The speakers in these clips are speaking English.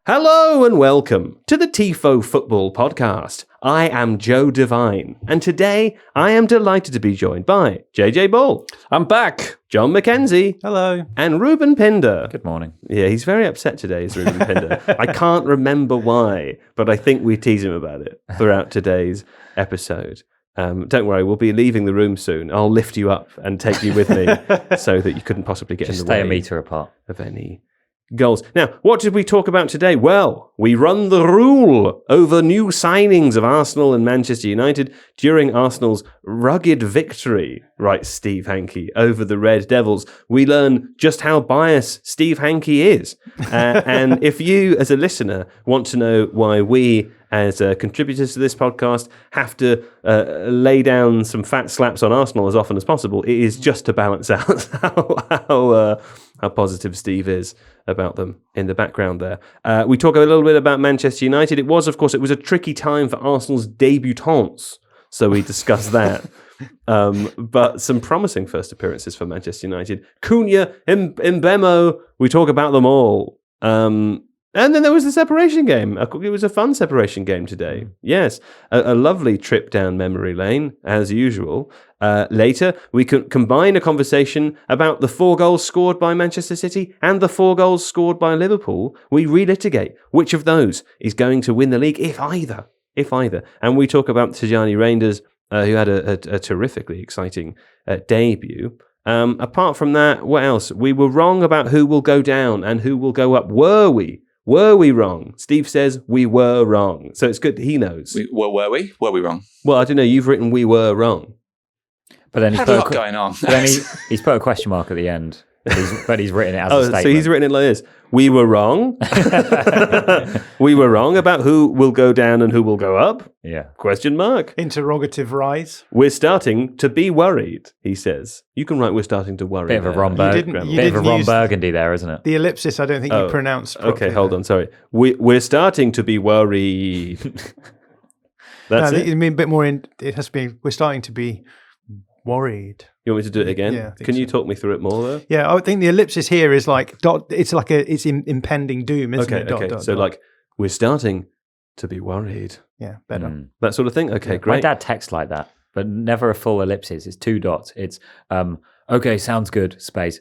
Hello and welcome to the Tifo Football podcast. I am Joe Devine, and today I am delighted to be joined by JJ Ball. I'm back. John McKenzie. Hello. And Ruben Pinder. Good morning. Yeah, he's very upset today, is Ruben Pinder. I can't remember why, but I think we tease him about it throughout today's episode. Don't worry, we'll be leaving the room soon. I'll lift you up and take you with me so that you couldn't possibly get Just in the way. stay a metre apart. Of any goals. Now, what did we talk about today? Well, we run the rule over new signings of Arsenal and Manchester United during Arsenal's rugged victory, writes Steve Hankey, over the Red Devils. We learn just how biased Steve Hankey is. And if you, as a listener, want to know why we, as contributors to this podcast, have to lay down some fat slaps on Arsenal as often as possible, it is just to balance out how positive Steve is about them in the background there. We talk a little bit about Manchester United. It was a tricky time for Arsenal's debutants, so we discussed that. But some promising first appearances for Manchester United. Cunha, Mbemo, we talk about them all. And then there was the separation game. It was a fun separation game today. Yes, a lovely trip down memory lane, as usual. Later, we could combine a conversation about the 4 goals scored by Manchester City and the 4 goals scored by Liverpool. We relitigate which of those is going to win the league, if either. And we talk about Tijani Reinders, who had a terrifically exciting debut. Apart from that, what else? We were wrong about who will go down and who will go up. Were we? Were we wrong? Steve says we were wrong. So it's good that he knows. Were we? Were we wrong? Well, I don't know. You've written we were wrong. But then Had a lot going on. But then he's put a question mark at the end. But he's written it as a statement. So he's written it like this. We were wrong. We were wrong about who will go down and who will go up. Yeah. Question mark. Interrogative rise. We're starting to be worried, he says. You can write we're starting to worry. Bit of a Ron, You didn't Ron use Burgundy there, isn't it? The ellipsis, I don't think you pronounced properly. Okay, hold on. Sorry. We're starting to be worried. That's I think it. you mean a bit more it has to be, we're starting to be worried. You want me to do it again? Yeah, I think Can you so. talk me through it more, though? Yeah, I think the ellipsis here is like it's impending doom, isn't it? Okay. So like, we're starting to be worried. Yeah, better. That sort of thing? Okay, My great. dad texts like that, but never a full ellipsis. It's 2 dots. It's, okay, sounds good, space, ...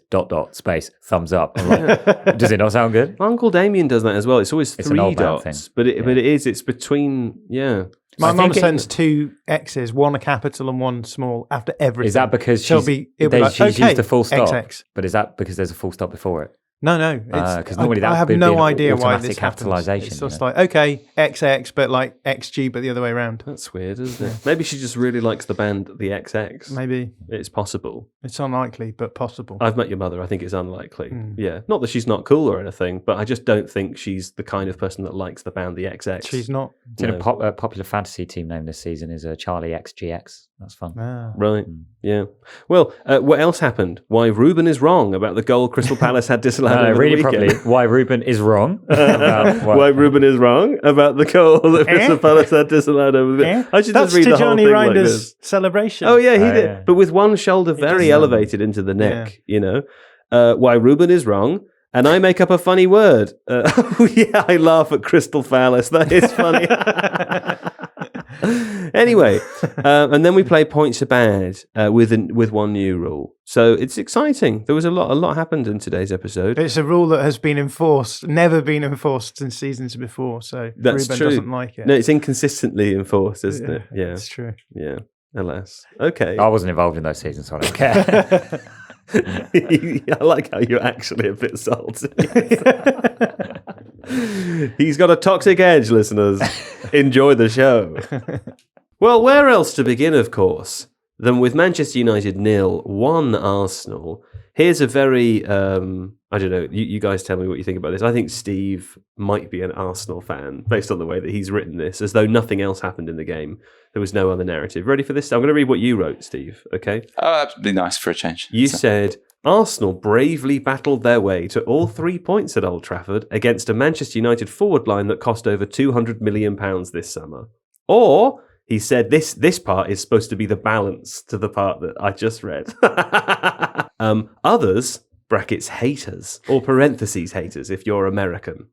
space, thumbs up. I'm like, does it not sound good? Uncle Damien does that as well. It's always It's an 3 old man dots. thing. But it's between, yeah. My I mum think sends 2 X's, one a capital and one small after everything. Is that because She'll she's like, used the full stop? XX. But is that because there's a full stop before it? No. Because normally that I have would be no an idea why automatic this happens. capitalisation, It's just you know? like, okay, XX, but like XG, but the other way around. That's weird, isn't it? Maybe she just really likes the band The XX. Maybe. It's possible. It's unlikely, but possible. I've met your mother. I think it's unlikely. Hmm. Yeah. Not that she's not cool or anything, but I just don't think she's the kind of person that likes the band The XX. She's not. It's in a popular fantasy team name this season is Charlie XGX. That's fun. Ah. Right. Yeah. Well, what else happened? Why Ruben is wrong about the goal Crystal Palace had disallowed over really the weekend. properly. Why Ruben is wrong. about Why Ruben is wrong about the goal that Crystal Palace had disallowed over the weekend. I should That's just read the whole Tijani thing like Reinders' this. celebration. Oh yeah, he did, yeah. but with one shoulder very does, elevated into the neck. You know, why Ruben is wrong. And I make up a funny word. Yeah, I laugh at Crystal Palace. That is funny. Anyway, and then we play points are bad with one new rule. So it's exciting. There was a lot happened in today's episode. It's a rule that has been enforced, never been enforced since seasons before. So That's Ruben true. doesn't like it. No, it's inconsistently enforced, isn't it? Yeah, It's true. yeah. Alas. Okay. I wasn't involved in those seasons, so I don't care. I like how you're actually a bit salty. He's got a toxic edge, listeners. Enjoy the show. Well, where else to begin, of course, than with Manchester United 0-1 Arsenal. Here's a very, I don't know, you guys tell me what you think about this. I think Steve might be an Arsenal fan, based on the way that he's written this, as though nothing else happened in the game. There was no other narrative. Ready for this? I'm going to read what you wrote, Steve, okay? Oh, that'd be nice for a change. You said, Arsenal bravely battled their way to all 3 points at Old Trafford against a Manchester United forward line that cost over £200 million this summer. Or, he said, this part is supposed to be the balance to the part that I just read. Others, brackets haters, or parentheses haters if you're American,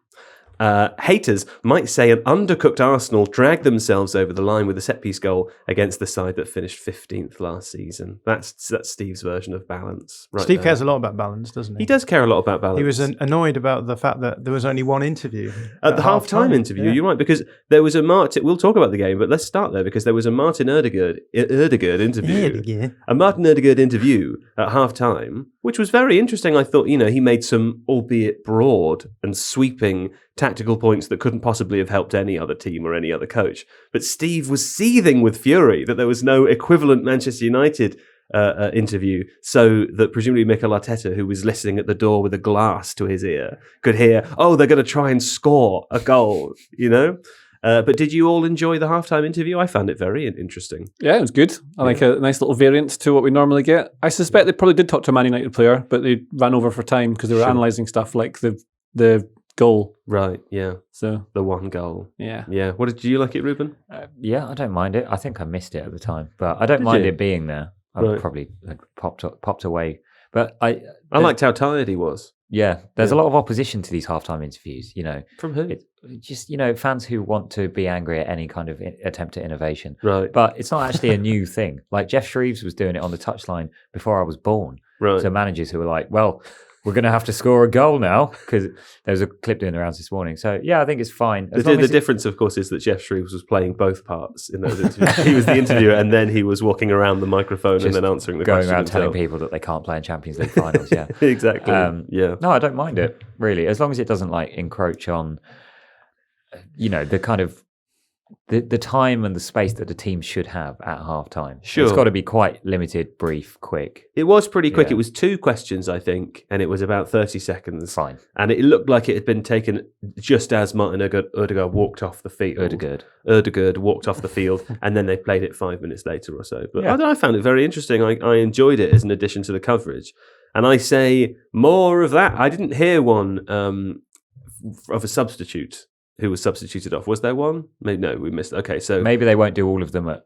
Haters might say an undercooked Arsenal dragged themselves over the line with a set-piece goal against the side that finished 15th last season. That's Steve's version of balance. Right Steve there. cares a lot about balance, doesn't he? He does care a lot about balance. He was annoyed about the fact that there was only one interview. At the half-time interview, yeah. you're right, because there was a Martin... We'll talk about the game, but let's start there, because there was a Martin Ødegaard interview. A Martin Ødegaard interview at half-time, which was very interesting. I thought, he made some, albeit broad and sweeping tactical points that couldn't possibly have helped any other team or any other coach. But Steve was seething with fury that there was no equivalent Manchester United interview, so that presumably Mikel Arteta, who was listening at the door with a glass to his ear, could hear, they're going to try and score a goal, But did you all enjoy the halftime interview? I found it very interesting. Yeah, it was good. I like a nice little variant to what we normally get. I suspect they probably did talk to a Man United player, but they ran over for time because they were analysing stuff like the goal. Right, yeah. So the one goal. Yeah. Yeah. What did you like it, Ruben? Yeah, I don't mind it. I think I missed it at the time, but I don't mind it being there. I would probably have popped away. But I liked how tired he was. Yeah, there's a lot of opposition to these halftime interviews, From who? Just, fans who want to be angry at any kind of attempt at innovation. Right. But it's not actually a new thing. Like Jeff Shreves was doing it on the touchline before I was born. Right. So managers who were like, well, we're going to have to score a goal now, because there was a clip doing the rounds this morning. So, yeah, I think it's fine. The difference, of course, is that Jeff Shreves was playing both parts in those interviews. He was the interviewer, and then he was walking around the microphone and then answering the question. Going around telling people that they can't play in Champions League finals, yeah. Exactly, yeah. No, I don't mind it, really, as long as it doesn't, encroach on, the kind of the time and the space that the team should have at half-time. Sure. It's got to be quite limited, brief, quick. It was pretty quick. Yeah. It was 2 questions, I think, and it was about 30 seconds. Fine. And it looked like it had been taken just as Martin Ødegaard walked off the field. Ødegaard walked off the field, and then they played it 5 minutes later or so. But I found it very interesting. I enjoyed it as an addition to the coverage. And I say more of that. I didn't hear one of a substitute who was substituted off. Was there one? Maybe no, we missed. Okay, so maybe they won't do all of them at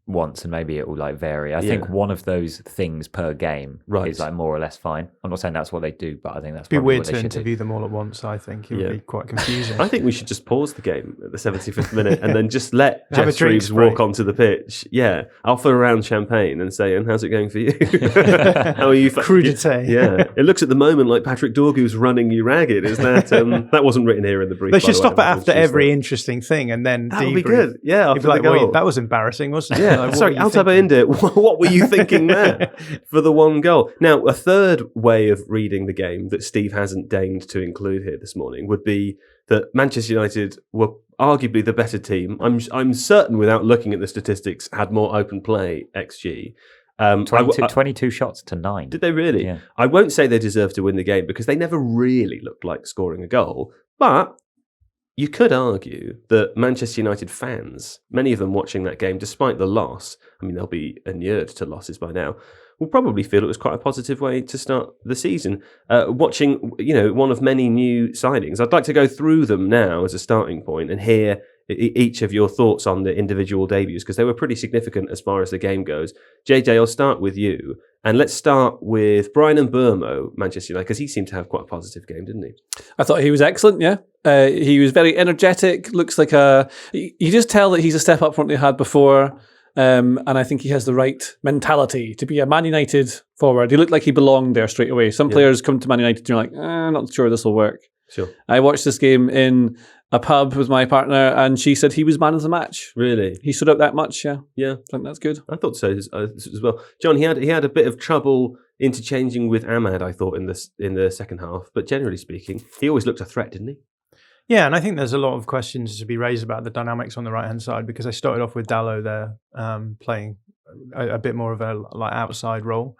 once, and maybe it will vary. I think one of those things per game is more or less fine. I'm not saying that's what they do, but I think that's It'd be probably weird what to they should interview do. them all at once. I think it would be quite confusing. I think we should just pause the game at the 75th minute and then just let Have Jeff a drink Shreves break. walk onto the pitch. Yeah, offer a round champagne and say, "And how's it going for you? How are you?" Crudité. Yeah, it looks at the moment like Patrick Dorgu's running you ragged. Is that that wasn't written here in the brief? They by should the way. stop it after every interesting thing and then That would be debrief. good. Yeah, You'd after be like, the goal. "Wait, that was embarrassing, wasn't it?" Yeah, Like, what sorry, were you Altaba thinking? India, what were you thinking there for the one goal? Now, a third way of reading the game that Steve hasn't deigned to include here this morning would be that Manchester United were arguably the better team. I'm certain, without looking at the statistics, had more open play XG. 22 shots to 9. Did they really? Yeah. I won't say they deserve to win the game because they never really looked like scoring a goal, but you could argue that Manchester United fans, many of them watching that game, despite the loss, I mean, they'll be inured to losses by now, will probably feel it was quite a positive way to start the season. Watching, one of many new signings. I'd like to go through them now as a starting point and hear each of your thoughts on the individual debuts, because they were pretty significant as far as the game goes. JJ, I'll start with you. And let's start with Brian and Burmo, Manchester United, because he seemed to have quite a positive game, didn't he? I thought he was excellent, yeah. He was very energetic, looks like you just tell that he's a step up from what they had before. And I think he has the right mentality to be a Man United forward. He looked like he belonged there straight away. Some players come to Man United and you're like, I'm not sure this will work. Sure. I watched this game in a pub with my partner and she said he was man of the match. Really? He stood up that much, yeah. Yeah. I think that's good. I thought so as well. John, he had a bit of trouble interchanging with Ahmad, I thought, in the second half. But generally speaking, he always looked a threat, didn't he? Yeah, and I think there's a lot of questions to be raised about the dynamics on the right-hand side, because I started off with Dallo there playing a bit more of a outside role.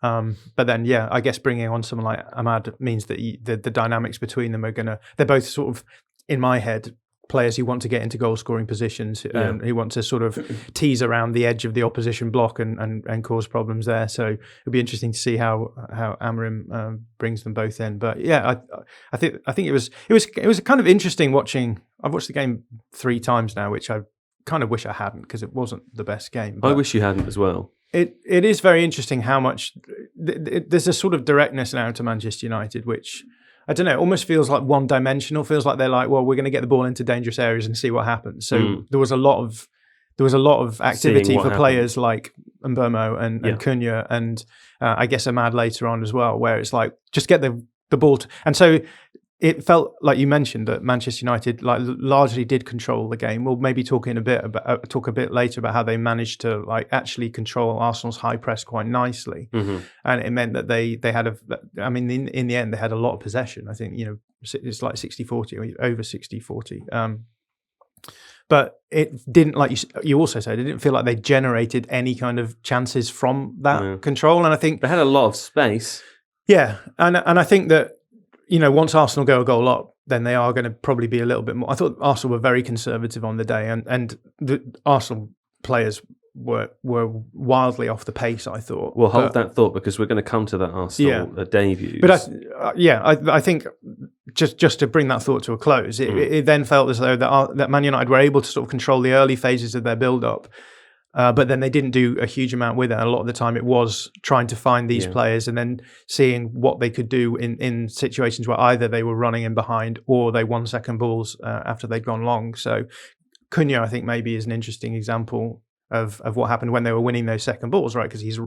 But then, I guess bringing on someone like Ahmad means that the dynamics between them they're both sort of, in my head, players who want to get into goal-scoring positions, who want to sort of tease around the edge of the opposition block and cause problems there. So it'll be interesting to see how Amorim brings them both in. But I think it was kind of interesting watching. I've watched the game 3 times now, which I kind of wish I hadn't, because it wasn't the best game. I wish you hadn't as well. It is very interesting how much there's a sort of directness now to Manchester United, which I don't know, it almost feels like one-dimensional. Feels like they're like, well, we're going to get the ball into dangerous areas and see what happens. So there was a lot of activity for players like Mbeumo and Cunha and I guess Ahmad later on as well, where it's like just get the ball. And so it felt like you mentioned that Manchester United like largely did control the game. We'll maybe talk a bit later about how they managed to like actually control Arsenal's high press quite nicely, and it meant that they had in the end they had a lot of possession. I think it's like 60-40 or over 60-40. But it didn't, like you also said, it didn't feel like they generated any kind of chances from that control. And I think they had a lot of space. Yeah, and I think that once Arsenal go a goal up, then they are going to probably be a little bit more. I thought Arsenal were very conservative on the day, and the Arsenal players were wildly off the pace, I thought. We'll hold that thought because we're going to come to that Arsenal debut. But I think just to bring that thought to a close, it then felt as though that Man United were able to sort of control the early phases of their build-up. But then they didn't do a huge amount with it. And a lot of the time it was trying to find these players and then seeing what they could do in situations where either they were running in behind or they won second balls after they'd gone long. So Cunha, I think, maybe is an interesting example of what happened when they were winning those second balls, right? Because he's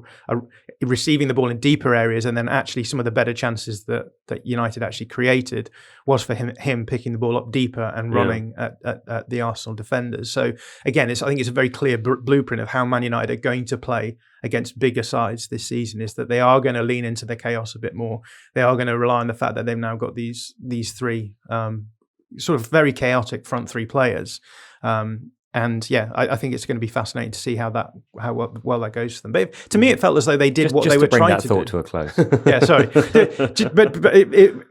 receiving the ball in deeper areas, and then actually some of the better chances that United actually created was for him picking the ball up deeper and running at the Arsenal defenders. So again, I think it's a very clear blueprint of how Man United are going to play against bigger sides this season, is that they are going to lean into the chaos a bit more. They are going to rely on the fact that they've now got these three sort of very chaotic front three players. And I think it's going to be fascinating to see how well that goes for them. But to me, it felt as though they did what they were trying to do. Just to bring that thought to a close. Yeah, sorry. But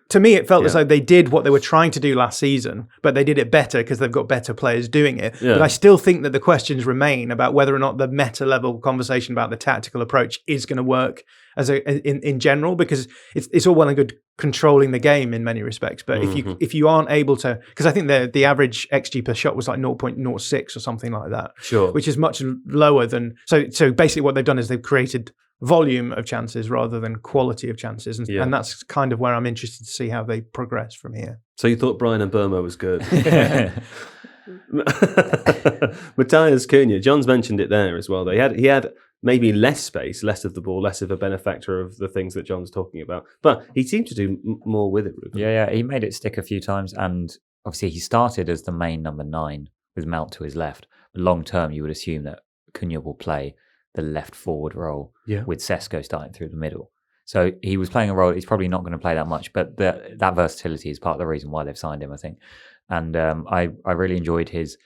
to me, it felt as though they did what they were trying to do last season, but they did it better because they've got better players doing it. Yeah. But I still think that the questions remain about whether or not the meta-level conversation about the tactical approach is going to work in general, because it's all well and good controlling the game in many respects, but if you aren't able to, because I think the average XG per shot was like 0.06 or something like that, which is much lower than so basically what they've done is they've created volume of chances rather than quality of chances, and that's kind of where I'm interested to see how they progress from here. So you thought Brian Mbeumo was good. Matthias Cunha, John's mentioned it there as well. He had maybe less space, less of the ball, less of a benefactor of the things that John's talking about. But he seemed to do more with it, Ruben. Yeah, he made it stick a few times. And obviously he started as the main number 9 with Mount to his left. But long term, you would assume that Cunha will play the left forward role with Sesko starting through the middle. So he was playing a role that he's probably not going to play that much, but that versatility is part of the reason why they've signed him, I think. And I really enjoyed his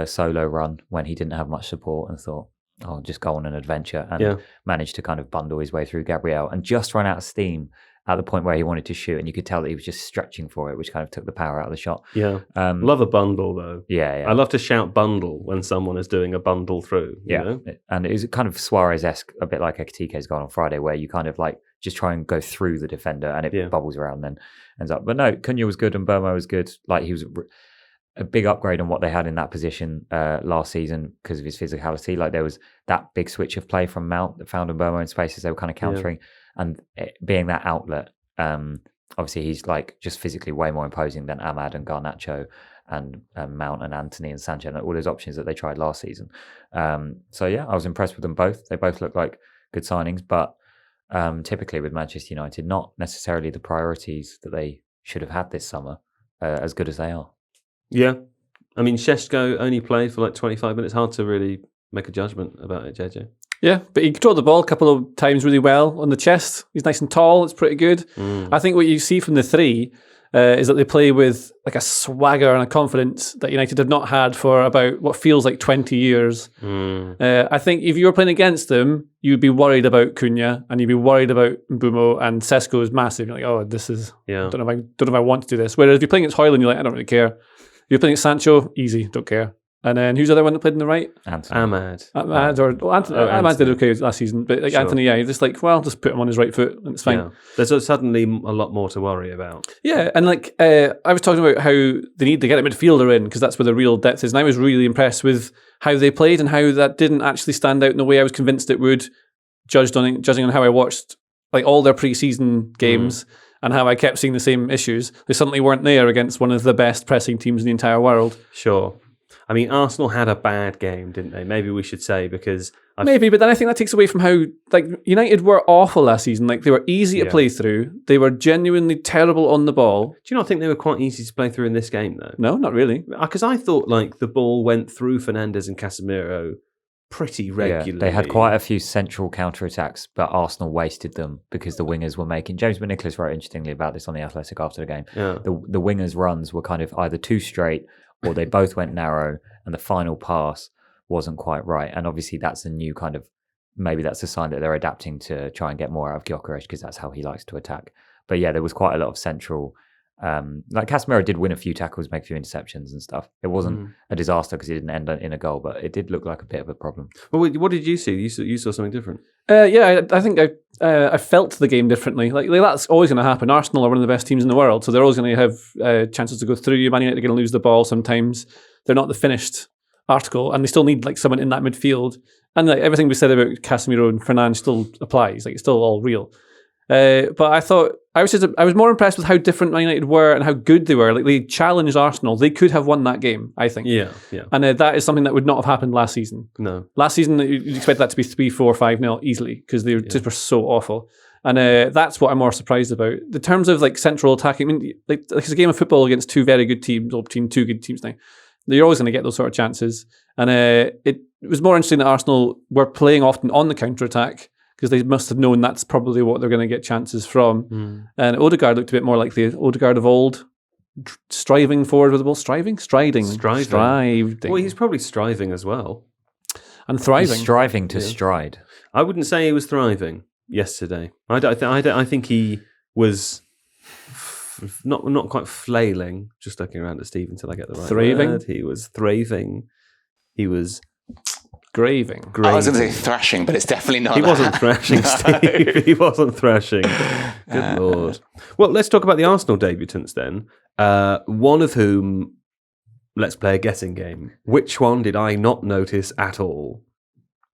solo run when he didn't have much support and thought, I'll just go on an adventure, and managed to kind of bundle his way through Gabriel and just run out of steam at the point where he wanted to shoot, and you could tell that he was just stretching for it, which kind of took the power out of the shot. Yeah. Love a bundle, though. Yeah. I love to shout bundle when someone is doing a bundle through. You know? And it was kind of Suarez-esque, a bit like Ekitike's gone on Friday, where you kind of like just try and go through the defender and it bubbles around and then ends up. But no, Cunha was good and Mbeumo was good. Like, he was a big upgrade on what they had in that position last season because of his physicality. Like, there was that big switch of play from Mount that found Mbeumo in spaces they were kind of countering, and being that outlet. Obviously, he's like just physically way more imposing than Ahmad and Garnacho and Mount and Anthony and Sanchez and all those options that they tried last season. So yeah, I was impressed with them both. They both look like good signings, but typically with Manchester United, not necessarily the priorities that they should have had this summer, as good as they are. Yeah. I mean, Sesko only played for like 25 minutes. Hard to really make a judgment about it, JJ. Yeah, but he controlled the ball a couple of times really well on the chest. He's nice and tall. It's pretty good. I think what you see from the three is that they play with like a swagger and a confidence that United have not had for about what feels like 20 years. I think if you were playing against them, you'd be worried about Cunha and you'd be worried about Mbeumo, and Sesko is massive. You're like, oh, this is, I don't know if I want to do this. Whereas if you're playing against Højlund, you're like, I don't really care. If you're playing against Sancho, easy, don't care. And then who's the other one that played on the right? Ahmad. Ahmad did okay last season, but like Anthony, you're just like, well, just put him on his right foot and it's fine. Yeah. There's suddenly a lot more to worry about. Yeah, and like I was talking about how they need to get a midfielder in because that's where the real depth is, and I was really impressed with how they played and how that didn't actually stand out in the way I was convinced it would, judging on how I watched like all their pre-season games and how I kept seeing the same issues. They suddenly weren't there against one of the best pressing teams in the entire world. Sure. I mean, Arsenal had a bad game, didn't they? Maybe we should say, because Maybe, but then I think that takes away from how, like, United were awful last season. Like, they were easy to play through. They were genuinely terrible on the ball. Do you not think they were quite easy to play through in this game, though? No, not really. Because I thought, like, the ball went through Fernandes and Casemiro pretty regularly. Yeah, they had quite a few central counter-attacks, but Arsenal wasted them because the wingers were making... James McNicholas wrote interestingly about this on The Athletic after the game. Yeah. The wingers' runs were kind of either too straight or they both went narrow, and the final pass wasn't quite right. And obviously that's a new kind of... Maybe that's a sign that they're adapting to try and get more out of Gyökeres because that's how he likes to attack. But yeah, there was quite a lot of central... like Casemiro did win a few tackles, make a few interceptions and stuff. It wasn't a disaster because it didn't end in a goal, but it did look like a bit of a problem. Well, what did you see? You saw something different. I think I felt the game differently. Like that's always going to happen. Arsenal are one of the best teams in the world, so they're always going to have chances to go through. Man United are going to lose the ball sometimes. They're not the finished article, and they still need like someone in that midfield. And like, everything we said about Casemiro and Fernandes still applies. Like it's still all real. But I thought I was more impressed with how different Man United were and how good they were. Like they challenged Arsenal. They could have won that game, I think. Yeah. And that is something that would not have happened last season. No. Last season, you'd expect that to be 3-4, 5-0 easily because they just were so awful. And that's what I'm more surprised about. In terms of like central attacking, I mean, like it's a game of football against two very good teams, or between two good teams now. You're always going to get those sort of chances. And it was more interesting that Arsenal were playing often on the counter-attack, because they must have known that's probably what they're going to get chances from. And Odegaard looked a bit more like the Odegaard of old, striving forward with the ball. Striding. Well, he's probably striving as well. And thriving. He's striving to stride. I wouldn't say he was thriving yesterday. I think he was not quite flailing, just looking around at Steve until I get the right word. He was thriving. He was... Graving. I was going to say thrashing, but it's definitely not. He wasn't thrashing, Steve. He wasn't thrashing. Good Lord. Well, let's talk about the Arsenal debutants then. One of whom, let's play a guessing game. Which one did I not notice at all?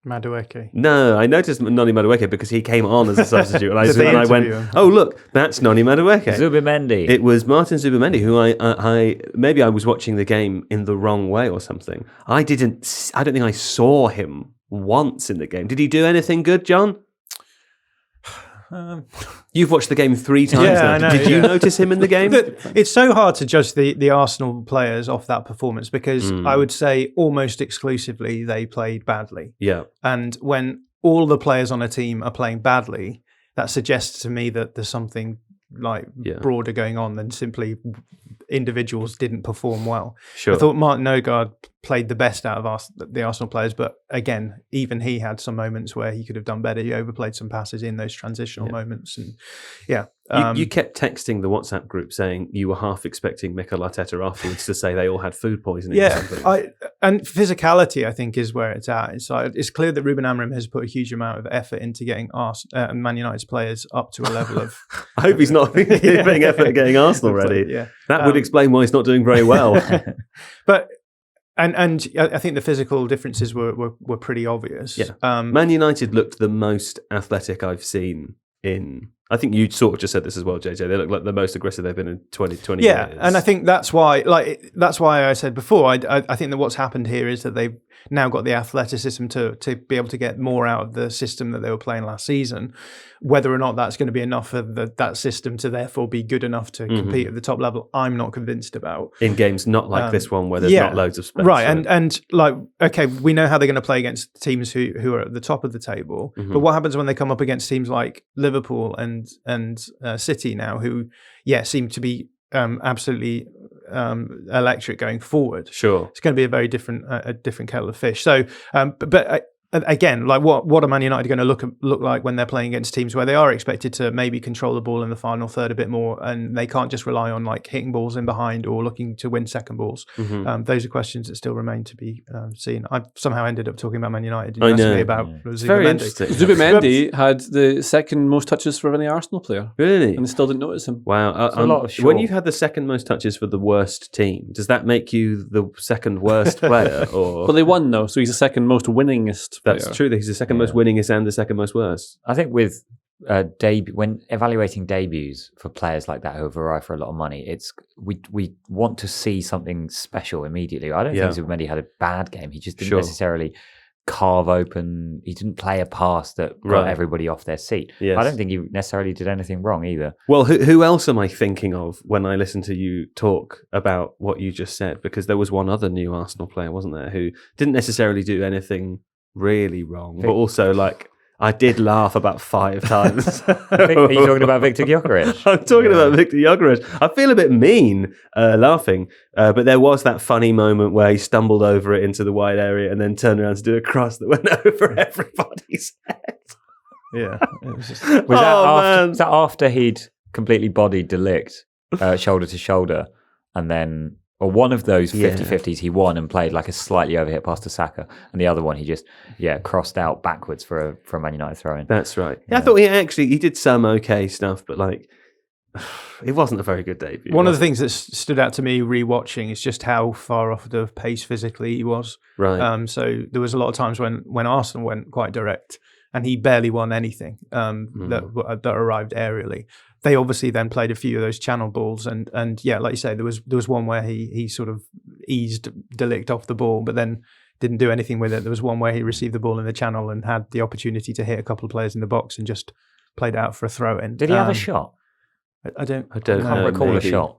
Madueke. No, I noticed Noni Madueke because he came on as a substitute, and I went, "Oh, look, that's Noni Madueke." Zubimendi. It was Martin Zubimendi, who I maybe I was watching the game in the wrong way or something. I don't think I saw him once in the game. Did he do anything good, John? You've watched the game 3 times now. I know, Did you notice him in the game? It's so hard to judge the Arsenal players off that performance because I would say almost exclusively they played badly. Yeah. And when all the players on a team are playing badly, that suggests to me that there's something like broader going on than simply individuals didn't perform well. Sure. I thought Martin Odegaard played the best out of the Arsenal players, but again, even he had some moments where he could have done better. He overplayed some passes in those transitional moments, and you kept texting the WhatsApp group saying you were half expecting Mikel Arteta afterwards to say they all had food poisoning. Yeah, and physicality, I think, is where it's at. It's clear that Ruben Amorim has put a huge amount of effort into getting Man United's players up to a level of. I hope he's not putting effort at getting Arsenal ready. That would explain why he's not doing very well. But. And I think the physical differences were pretty obvious. Yeah. Man United looked the most athletic I've seen in... I think you sort of just said this as well, JJ. They look like the most aggressive they've been in 20 years. Yeah, and I think that's why I said before, I think that what's happened here is that they've now got the athleticism to be able to get more out of the system that they were playing last season. Whether or not that's going to be enough for that system to therefore be good enough to compete at the top level, I'm not convinced about. In games not like this one where there's not loads of space. Right, and like, okay, we know how they're going to play against teams who are at the top of the table, but what happens when they come up against teams like Liverpool and City now, who seem to be absolutely electric going forward? Sure, it's going to be a very different kettle of fish. So, but again, like what are Man United going to look like when they're playing against teams where they are expected to maybe control the ball in the final third a bit more, and they can't just rely on like hitting balls in behind or looking to win second balls? Those are questions that still remain to be seen. I somehow ended up talking about Man United. I know. About very interesting. Zubimendi had the second most touches for any Arsenal player. Really? And still didn't notice him. Wow. A lot of when you've had the second most touches for the worst team, does that make you the second worst player? Or But they won though, so he's the second most winningest player. That's true. He's the second most winningest and the second most worst. I think with when evaluating debuts for players like that who have arrived for a lot of money, we want to see something special immediately. I don't think Zubimendi had a bad game. He just didn't necessarily carve open. He didn't play a pass that got everybody off their seat. Yes. I don't think he necessarily did anything wrong either. Well, who else am I thinking of when I listen to you talk about what you just said? Because there was one other new Arsenal player, wasn't there, who didn't necessarily do anything really wrong, but also like I did laugh about 5 times. Are you talking about Viktor Gyökeres? I'm talking about Viktor Gyökeres. I feel a bit mean laughing, but there was that funny moment where he stumbled over it into the wide area and then turned around to do a cross that went over everybody's head. Yeah. It was just... was that after he'd completely bodied De Ligt shoulder to shoulder, and then... Or one of those 50-50s he won and played like a slightly overhit pass to Saka, and the other one he just crossed out backwards for a Man United throw-in. That's right. Yeah, I thought he did some okay stuff, but like it wasn't a very good debut. One of the things that stood out to me rewatching is just how far off the pace physically he was. Right. So there was a lot of times when Arsenal went quite direct and he barely won anything that arrived aerially. They obviously then played a few of those channel balls, and like you say, there was one where he sort of eased De Ligt off the ball, but then didn't do anything with it. There was one where he received the ball in the channel and had the opportunity to hit a couple of players in the box and just played it out for a throw-in. Did he have a shot? I don't can't recall a shot.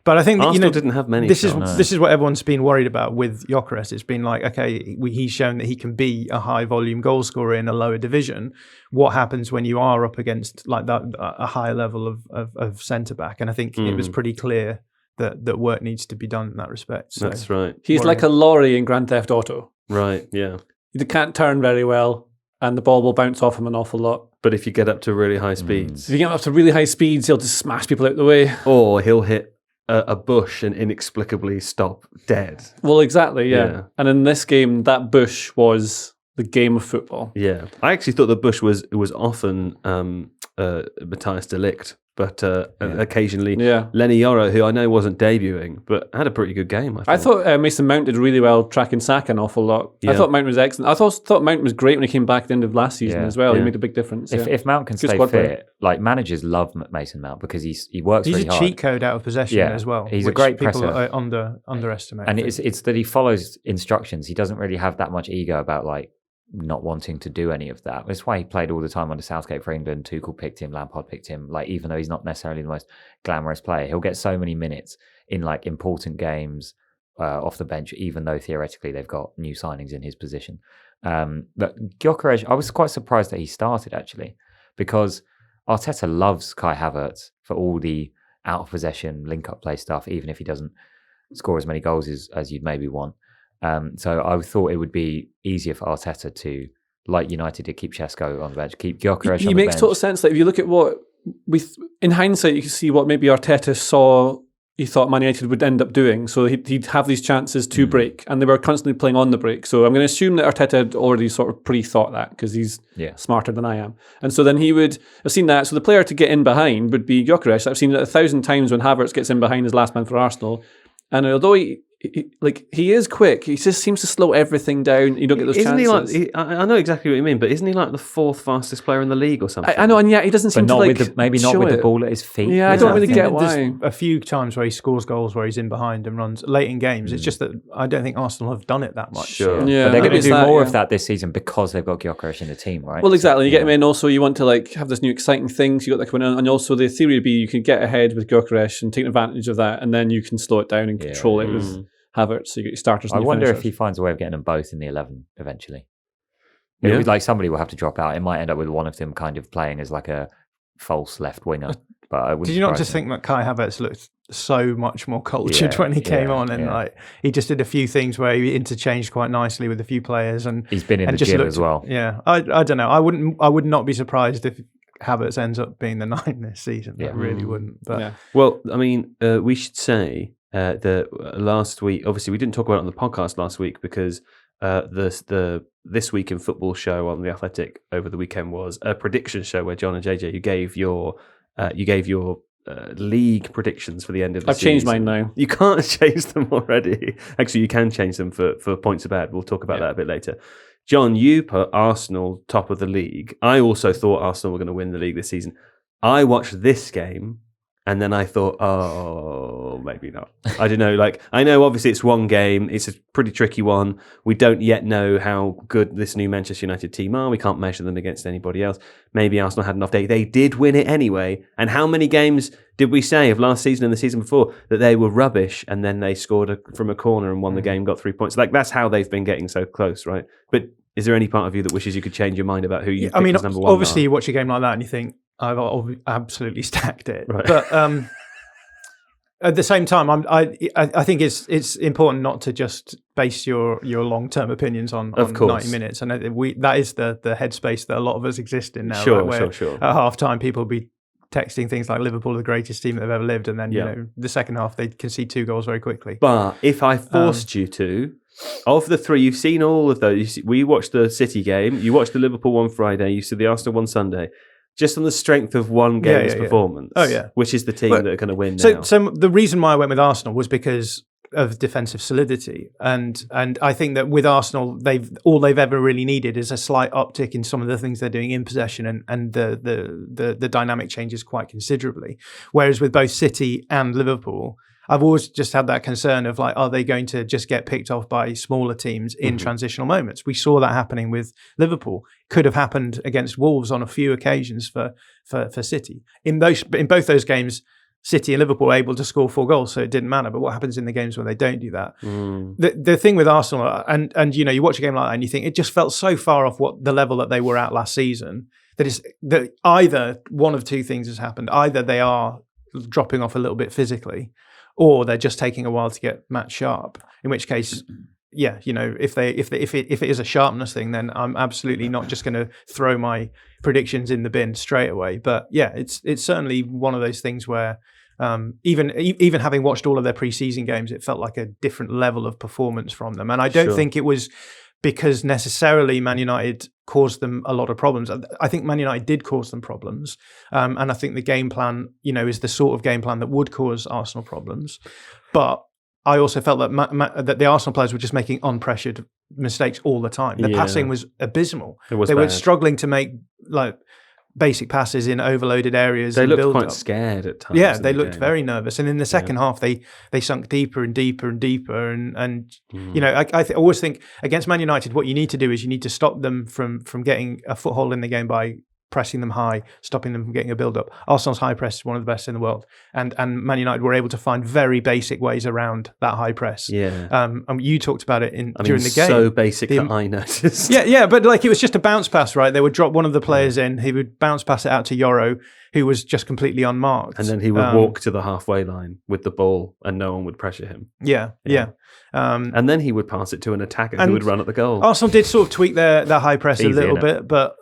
But I think that, Arsenal didn't have many. This is what everyone's been worried about with Gyökeres. It's been like, okay, he's shown that he can be a high volume goal scorer in a lower division. What happens when you are up against like that a higher level of centre back? And I think it was pretty clear that work needs to be done in that respect. So, that's right. He's like a lorry in Grand Theft Auto. Right. Yeah. He can't turn very well, and the ball will bounce off him an awful lot. But if you get up to really high speeds, if you get up to really high speeds, he'll just smash people out the way, or he'll hit a bush and inexplicably stop dead. Well, exactly, yeah. And in this game, that bush was the game of football. Yeah. I actually thought the bush was often Matthias de Ligt, but occasionally Lenny Yoro, who I know wasn't debuting, but had a pretty good game, I thought Mason Mount did really well tracking Saka an awful lot. Yeah. I thought Mount was excellent. I thought Mount was great when he came back at the end of last season as well. He made a big difference. If Mount can stay fit, like managers love Mason Mount because he works really hard. He's a cheat code out of possession as well. He's a great people presser. Underestimate. And it's that he follows instructions. He doesn't really have that much ego about like not wanting to do any of that. That's why he played all the time under Southgate for England. Tuchel picked him, Lampard picked him. Like, even though he's not necessarily the most glamorous player, he'll get so many minutes in like important games off the bench, even though theoretically they've got new signings in his position. But Gyökeres, I was quite surprised that he started actually, because Arteta loves Kai Havertz for all the out of possession link up play stuff, even if he doesn't score as many goals as you'd maybe want. So I thought it would be easier for Arteta to, like United did, keep Šeško on the bench, keep Gyökeres on the bench. He makes total sense. Like, if you look at what in hindsight, you can see what maybe Arteta saw. He thought Man United would end up doing. So he'd have these chances to break, and they were constantly playing on the break. So I'm going to assume that Arteta had already sort of pre-thought that, because he's smarter than I am. And so then he would have seen that. So the player to get in behind would be Gyökeres. I've seen it 1,000 times when Havertz gets in behind his last man for Arsenal. And although he is quick, he just seems to slow everything down. You don't get those chances. He like? I know exactly what you mean, but isn't he like the 4th fastest player in the league or something? I know, and yet he doesn't seem to like. Maybe not with the ball at his feet. Yeah, I don't really get why. There's a few times where he scores goals where he's in behind and runs late in games. It's just that I don't think Arsenal have done it that much. Sure. Yeah, but they're going to do more of that this season because they've got Gyökeres in the team, right? Well, exactly. You get him in. Also, you want to like have this new exciting thing. So you got that coming in, and also the theory would be you can get ahead with Gyökeres and take advantage of that, and then you can slow it down and control it with Havertz. So you get your starters. And I your wonder finishers. if he finds a way of getting them both in the 11 eventually. It would, like, somebody will have to drop out. It might end up with one of them kind of playing as like a false left winger. But did you not just think that Kai Havertz looked so much more cultured when he came on, and like he just did a few things where he interchanged quite nicely with a few players, and he's been in the gym as well. Yeah, I don't know. I would not be surprised if Havertz ends up being the 9 this season. I really wouldn't. But well, I mean, we should say that last week, obviously, we didn't talk about it on the podcast last week because the This Week in Football show on The Athletic over the weekend was a prediction show where John and JJ, you gave your league predictions for the end of the season. I've changed mine now. You can't change them already. Actually, you can change them for points about. We'll talk about that a bit later. John, you put Arsenal top of the league. I also thought Arsenal were going to win the league this season. I watched this game and then I thought, oh, maybe not. I don't know. Like, I know obviously it's one game. It's a pretty tricky one. We don't yet know how good this new Manchester United team are. We can't measure them against anybody else. Maybe Arsenal had an off day. They did win it anyway. And how many games did we say of last season and the season before that they were rubbish and then they scored from a corner and won the game, got 3 points? Like, that's how they've been getting so close, right? But is there any part of you that wishes you could change your mind about who you pick as number one? Obviously you watch a game like that and you think, I've absolutely stacked it. Right. But at the same time, I think it's important not to just base your long-term opinions on 90 minutes. And that is the headspace that a lot of us exist in now. Sure. At half-time, people will be texting things like Liverpool are the greatest team that they've ever lived. And then, you know, the second half, they concede 2 goals very quickly. But if I forced you to, of the 3, you've seen all of those. We watched the City game. You watched the Liverpool one Friday. You saw the Arsenal one Sunday. Just on the strength of one game's performance. Oh, yeah. Which is the team that are going to win now. So the reason why I went with Arsenal was because of defensive solidity. And I think that with Arsenal, all they've ever really needed is a slight uptick in some of the things they're doing in possession, and the dynamic changes quite considerably. Whereas with both City and Liverpool, I've always just had that concern of like, are they going to just get picked off by smaller teams in transitional moments? We saw that happening with Liverpool. Could have happened against Wolves on a few occasions for City. In both those games, City and Liverpool were able to score 4 goals, so it didn't matter. But what happens in the games when they don't do that? The thing with Arsenal, and you know, you watch a game like that and you think it just felt so far off what the level that they were at last season that either one of 2 things has happened. Either they are dropping off a little bit physically, or they're just taking a while to get match sharp. In which case, yeah, you know, if it is a sharpness thing, then I'm absolutely not just going to throw my predictions in the bin straight away. But yeah, it's certainly one of those things where even having watched all of their pre-season games, it felt like a different level of performance from them. And I don't think it was because necessarily Man United caused them a lot of problems. I think Man United did cause them problems. And I think the game plan, you know, is the sort of game plan that would cause Arsenal problems. But I also felt that that the Arsenal players were just making unpressured mistakes all the time. The passing was abysmal. They were struggling to make like basic passes in overloaded areas. They looked quite scared at times. Yeah, they looked very nervous. And in the second half, they sunk deeper and deeper and deeper. And you know, I always think against Man United, what you need to do is you need to stop them from getting a foothold in the game by pressing them high, stopping them from getting a build-up. Arsenal's high press is one of the best in the world. And Man United were able to find very basic ways around that high press. Yeah. You talked about it during the game. So basic that I noticed. Yeah, but like it was just a bounce pass, right? They would drop one of the players in, he would bounce pass it out to Yoro, who was just completely unmarked. And then he would walk to the halfway line with the ball and no one would pressure him. Yeah. And then he would pass it to an attacker who would run at the goal. Arsenal did sort of tweak their high press a little bit, but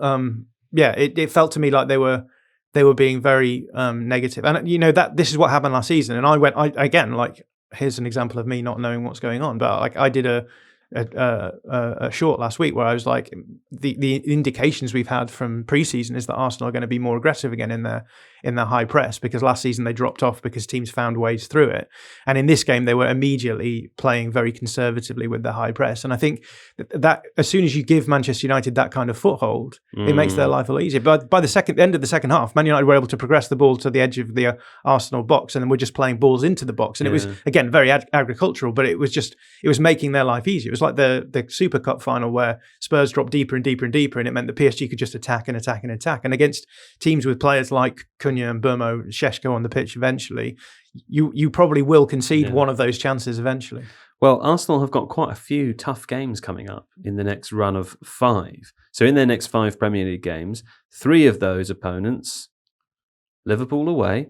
yeah, it felt to me like they were being very negative. And you know that this is what happened last season. And I again, like, here's an example of me not knowing what's going on. But like I did a short last week where I was like, the indications we've had from preseason is that Arsenal are going to be more aggressive again in their high press, because last season they dropped off because teams found ways through it, and in this game they were immediately playing very conservatively with their high press. And I think that as soon as you give Manchester United that kind of foothold, it makes their life a lot easier. But by the end of the second half, Man United were able to progress the ball to the edge of the Arsenal box, and then we're just playing balls into the box, and it was again very agricultural, but it was making their life easier. It was like the Super Cup final where Spurs dropped deeper and deeper and deeper, and it meant that PSG could just attack and attack and attack. And against teams with players like Cunha and Burmo, Šeško on the pitch eventually, you probably will concede one of those chances eventually. Well, Arsenal have got quite a few tough games coming up in the next run of 5. So in their next 5 Premier League games, 3 of those opponents, Liverpool away,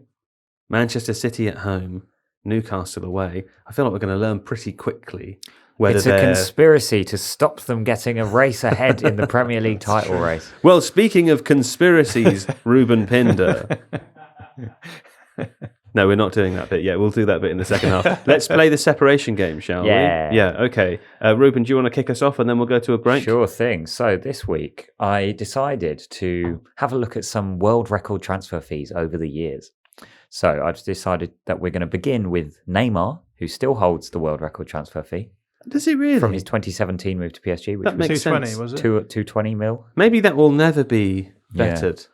Manchester City at home, Newcastle away. I feel like we're going to learn pretty quickly whether it's a conspiracy to stop them getting a race ahead in the Premier League title race. Well, speaking of conspiracies, Ruben Pinder. No, we're not doing that bit yet. We'll do that bit in the second half. Let's play the separation game, shall we? Yeah, okay. Ruben, do you want to kick us off and then we'll go to a break? Sure thing. So this week, I decided to have a look at some world record transfer fees over the years. So I've decided that we're going to begin with Neymar, who still holds the world record transfer fee, Does it really? from his 2017 move to PSG, which That was makes 220, sense. was it? 220 mil. Maybe that will never be bettered.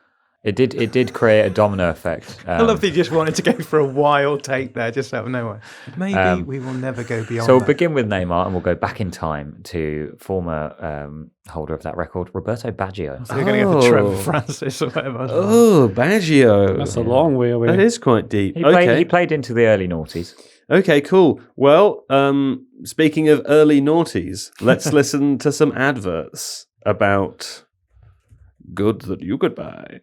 It did create a domino effect. I love that you just wanted to go for a wild take there, just out of nowhere. Maybe we will never go beyond So we'll that. begin with Neymar, and we'll go back in time to former holder of that record, Roberto Baggio. So you're going to go for Trevor Francis or whatever. Oh, Baggio. That's a long way away. That is quite deep. He played into the early noughties. Okay, cool. Well, speaking of early noughties, let's listen to some adverts about goods that you could buy.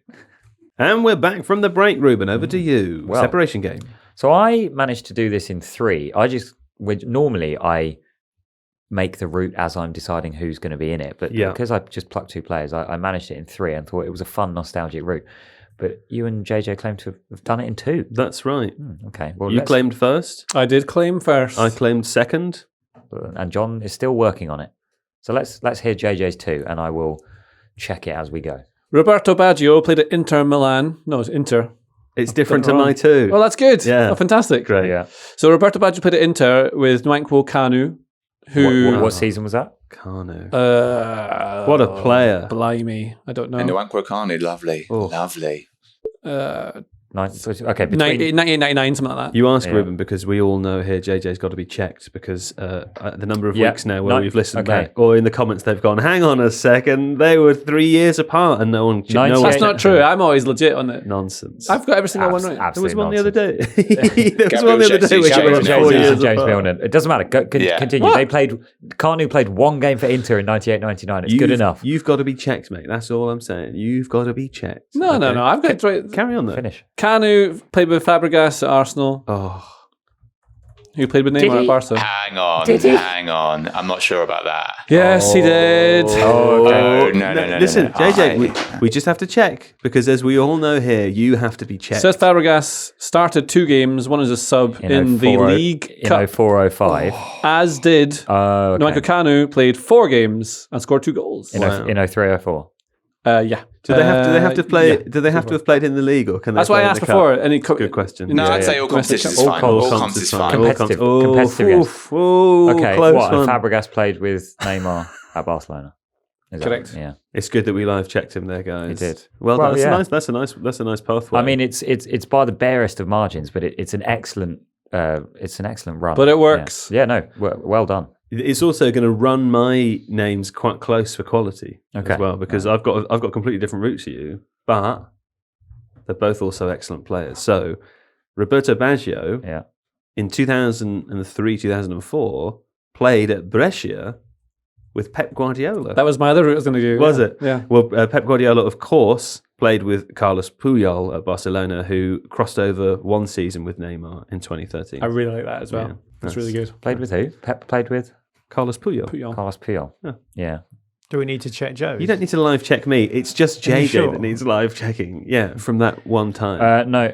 And we're back from the break, Ruben. Over to you. Well, Separation game. So I managed to do this in 3. Normally I make the route as I'm deciding who's going to be in it, but because I just plucked 2 players, I managed it in 3 and thought it was a fun, nostalgic route. But you and JJ claim to have done it in 2. That's right. Okay. Well, You claimed first. I did claim first. I claimed second. and John is still working on it. So let's hear JJ's 2, and I will check it as we go. Roberto Baggio played at Inter Milan. No, it's Inter. It's different to wrong. my 2. Well, that's good. Yeah. Oh, fantastic. Great. Yeah. So Roberto Baggio played at Inter with Nwankwo Kanu, who... What season was that? Kanu. What a player. Blimey. I don't know. And the Nwankwo Kanu, lovely. Lovely. Okay, between 1999, something like that. You ask Yeah. Ruben because we all know here JJ's got to be checked because the number of weeks now where we've listened back, or in the comments they've gone, hang on a second, they were 3 years apart and no one. That's not true. I'm always legit on it. Nonsense. I've got every single one right. There was one the other day. there was Gabriel one the other day Jesus, which Gabriel went Jesus, 4 James years James apart. Milner. It doesn't matter. Continue. What? Kanu played 1 game for Inter in 98-99. It's good enough. You've got to be checked, mate. That's all I'm saying. You've got to be checked. No. I've got it right. Carry on, though. Finish. Kanu played with Fabregas at Arsenal. Oh, Who played with Did Neymar he? at Barca. Hang on, Did he? hang on. I'm not sure about that. Yes, he did. Oh, no. Listen, JJ, we just have to check because, as we all know here, you have to be checked. Says Fabregas started 2 games, one as a sub in the League Cup, in 04-05. as did Nwankwo Kanu played 4 games and scored 2 goals. In 03-04. Yeah. Do they have to play? yeah. Do they have to have played in the league, or can they? That's what play I in asked the before. cup? Any Good question. No, I'd say all competitions is All fine. comps. All comps is fine. Competitive games. Okay, Close one. and Fabregas played with Neymar at Barcelona. Is that- Correct. Yeah. It's good that we live checked him there, guys. He did. Well, Well, that's yeah. nice. That's a nice pathway. I mean, it's by the barest of margins, but it's an excellent run. But it works. Yeah, no, well done. it's also going to run my names quite close for quality Okay. as well, because I've got completely different routes to you, but they're both also excellent players. So Roberto Baggio, Yeah. in 2003, 2004, played at Brescia with Pep Guardiola. That was my other route I was going to do. Was yeah. it? Yeah. Well, Pep Guardiola, of course, played with Carlos Puyol at Barcelona, who crossed over 1 season with Neymar in 2013. I really like that as well. Yeah, That's nice. really good. Played with who? Pep played with Carlos Puyol. Puyol. Carlos Puyol. Yeah. Yeah. Do we need to check Joe? You don't need to live check me. It's just Are you JJ sure? that needs live checking. Yeah, from that one time. No.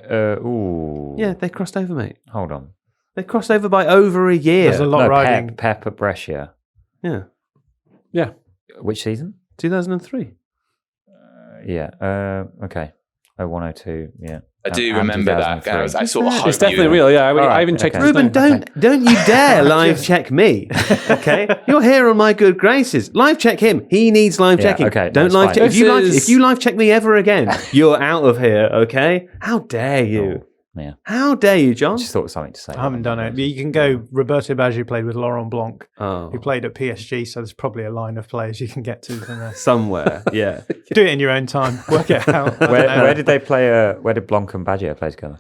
Ooh. Yeah, they crossed over, mate. Hold on. They crossed over by over a year. There's a lot No, riding. Pep at Brescia. Yeah, Yeah. Which season? 2003. Yeah. Okay. 0102. Yeah. I do And remember that. 2003. I sort of hope It's definitely you- real. Yeah. right, I even checked okay. his Ruben, name. don't you dare live check me. Okay, you're here on my good graces. Live check him. He needs live Yeah, checking. okay, Don't that's live fine. check. This If you live check me ever again, you're out of here. Okay? How dare you? Yeah. How dare you, John? I just thought of something to say. I haven't done it. You can go. Roberto Baggio played with Laurent Blanc, Oh, who played at PSG. So there's probably a line of players you can get to from there. somewhere. Yeah. Do it in your own time. Work it out. Where did they play? Where did Blanc and Baggio play together?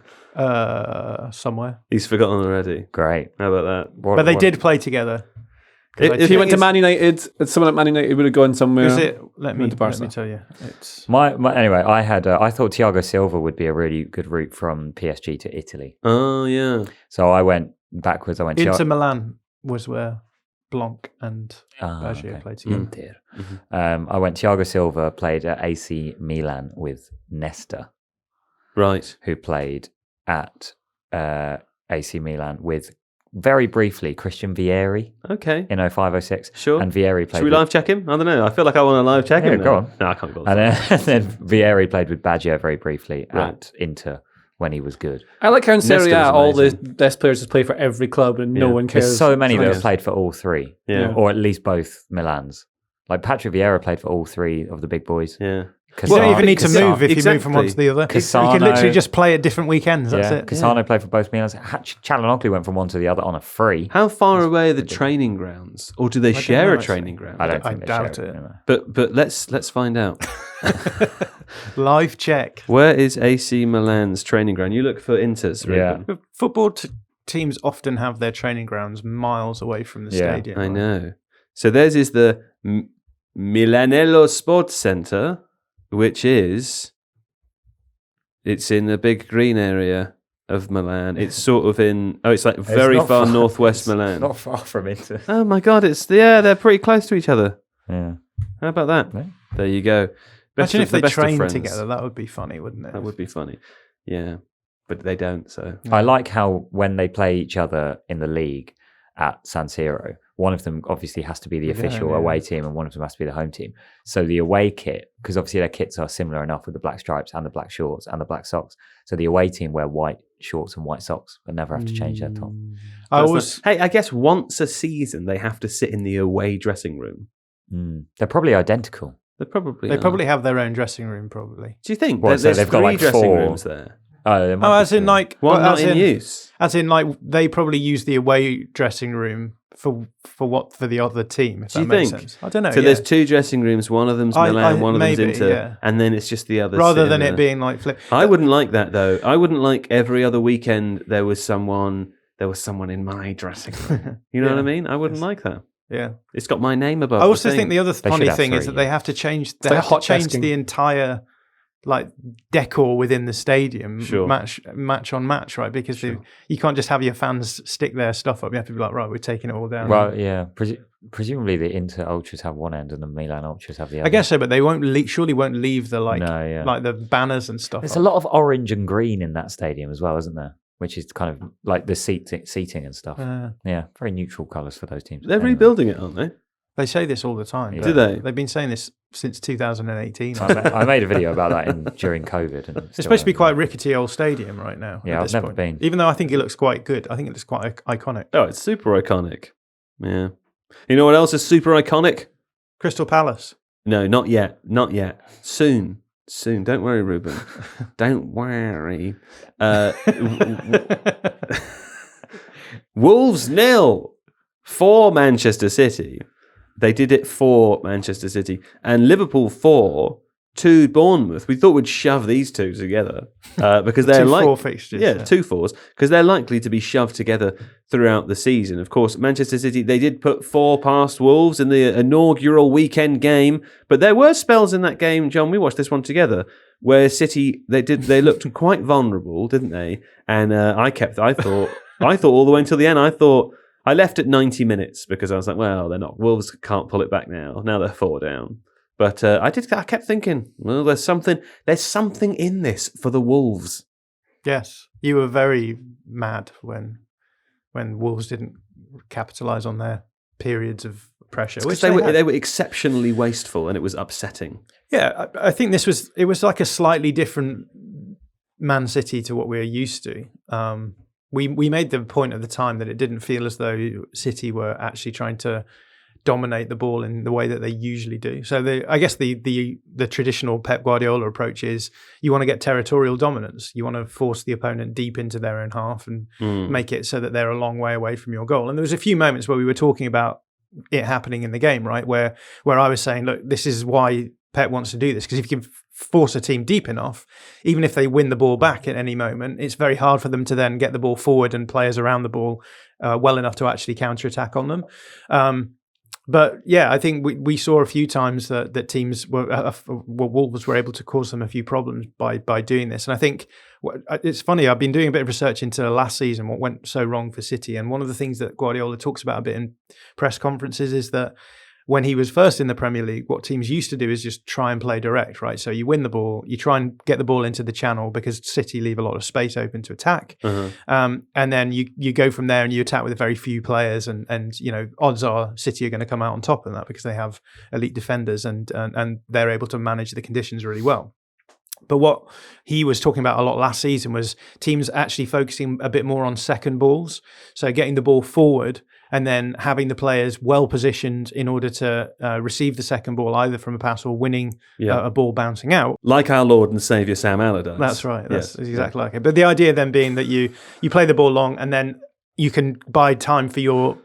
Somewhere. He's forgotten already. Great. How about that? What- But they what- did play together. If he went to Man United, someone at Man United would have gone somewhere. Is it? Let me Went to Barca. tell you. It's Anyway, I thought Thiago Silva would be a really good route from PSG to Italy. Oh, yeah. So I went backwards. I went Inter Milan was where Blanc and Baggio okay. played together. Inter. I went Thiago Silva played at AC Milan with Nesta, Right. who played at AC Milan with, very briefly, Christian Vieri Okay. in 05-06. Sure. And Vieri played Should we with, live check him? I don't know. I feel like I want to live check Yeah, him. go now. on. No, I can't go. and then Vieri played with Baggio very briefly Right. at Inter when he was good. I like how in Serie Nesta A, was all the amazing. best players just play for every club and no one cares. There's so many that Nice. have played for all three, Yeah. or at least both Milans. Like Patrick Vieira played for all three of the big boys. Yeah. You don't even need to Cassano- move if you move from one to the other. You can literally just play at different weekends. That's it. Cassano played for both Milans. Chalanoglu went from one to the other on a free. How far away are the training grounds, or do they share know, a actually. training ground? I don't I think they doubt share it. anyway. But let's find out. Live check. Where is AC Milan's training ground? You look for Inter's. Yeah. Regan. Football teams often have their training grounds miles away from the Yeah, stadium. I right? know. So theirs is the Milanello Sports Center, which is it's in the big green area of Milan. It's sort of in it's like very not far far- northwest it's Milan. Not far from Inter. Oh my god, they're pretty close to each other. Yeah. How about that? Yeah. There you go. Imagine if the they best of trained friends. together. That would be funny, wouldn't it? That would be funny. Yeah. But they don't, so I like how when they play each other in the league at San Siro, one of them obviously has to be the official away team and one of them has to be the home team. So the away kit, because obviously their kits are similar enough with the black stripes and the black shorts and the black socks. So the away team wear white shorts and white socks but never have to change their top. Hey, I guess once a season they have to sit in the away dressing room. They're probably identical. They probably They are. probably have their own dressing room, probably. Do you think Well, so there's they've got, three like, dressing 4. rooms there? Oh, As in like One well, not in use. As in like they probably use the away dressing room for the other team. If Do that you makes think? sense. I don't know. So there's 2 dressing rooms. One of them's Milan, one of them's maybe, Inter, yeah. and then it's just the other. rather sitting than there. it being like flip. I wouldn't like that though. I wouldn't like every other weekend there was someone in my dressing room. You know what I mean? I wouldn't like that. Yeah. It's got my name above. I also the think thing. the other They funny should have thing is 3, that they have to change. They like have to hot change desking. the entire like decor within the stadium Sure. match on match, right? Because you can't just have your fans stick their stuff up. You have to be like, right, we're taking it all down. Well, yeah. Presumably the Inter Ultras have one end and the Milan Ultras have the other. I guess so, but they surely won't leave the like the banners and stuff. There's up. a lot of orange and green in that stadium as well, isn't there? Which is kind of like the seating and stuff. Yeah, very neutral colours for those teams. They're Anyway. rebuilding it, aren't they? They say this all the time. Yeah. Do they? They've been saying this since 2018. I made a video about that during COVID. And It's supposed to be quite a rickety old stadium right now. Yeah, at I've this never point. been. Even though I think it looks quite good. I think it looks quite iconic. Oh, it's super iconic. Yeah. You know what else is super iconic? Crystal Palace. No, not yet. Not yet. Soon. Don't worry, Ruben. Don't worry. Wolves 0 for Manchester City. They did it for Manchester City. And Liverpool 4 to Bournemouth. We thought we'd shove these two together because they're 2-4 fixtures. yeah, 2 4s because they're likely to be shoved together throughout the season. Of course, Manchester City, they did put 4 past Wolves in the inaugural weekend game, but there were spells in that game, John, we watched this one together, where City, they looked quite vulnerable, didn't they? And I thought all the way until the end, I left at 90 minutes because I was like, well, they're not, Wolves can't pull it back now. Now they're 4 down. But I kept thinking, well, there's something in this for the Wolves. Yes. You were very mad when Wolves didn't capitalise on their periods of pressure. Because they were exceptionally wasteful and it was upsetting. Yeah, I think it was like a slightly different Man City to what we're used to. We made the point at the time that it didn't feel as though City were actually trying to dominate the ball in the way that they usually do. So I guess the traditional Pep Guardiola approach is you want to get territorial dominance. You want to force the opponent deep into their own half and make it so that they're a long way away from your goal. And there was a few moments where we were talking about it happening in the game, right? Where I was saying, look, this is why Pep wants to do this, because if you can force a team deep enough, even if they win the ball back at any moment, it's very hard for them to then get the ball forward and players around the ball well enough to actually counter-attack on them. But yeah, I think we saw a few times that teams Wolves were able to cause them a few problems by doing this. And I think it's funny, I've been doing a bit of research into last season, what went so wrong for City. And one of the things that Guardiola talks about a bit in press conferences is that when he was first in the Premier League, what teams used to do is just try and play direct, right? So you win the ball, you try and get the ball into the channel because City leave a lot of space open to attack. And then you go from there and you attack with very few players and you know, odds are City are going to come out on top of that because they have elite defenders and they're able to manage the conditions really well. But what he was talking about a lot last season was teams actually focusing a bit more on second balls. So getting the ball forward and then having the players well positioned in order to receive the second ball, either from a pass or winning a ball bouncing out. Like our Lord and Saviour Sam Allardyce. That's right. That's exactly like it. But the idea then being that you play the ball long and then you can buy time for your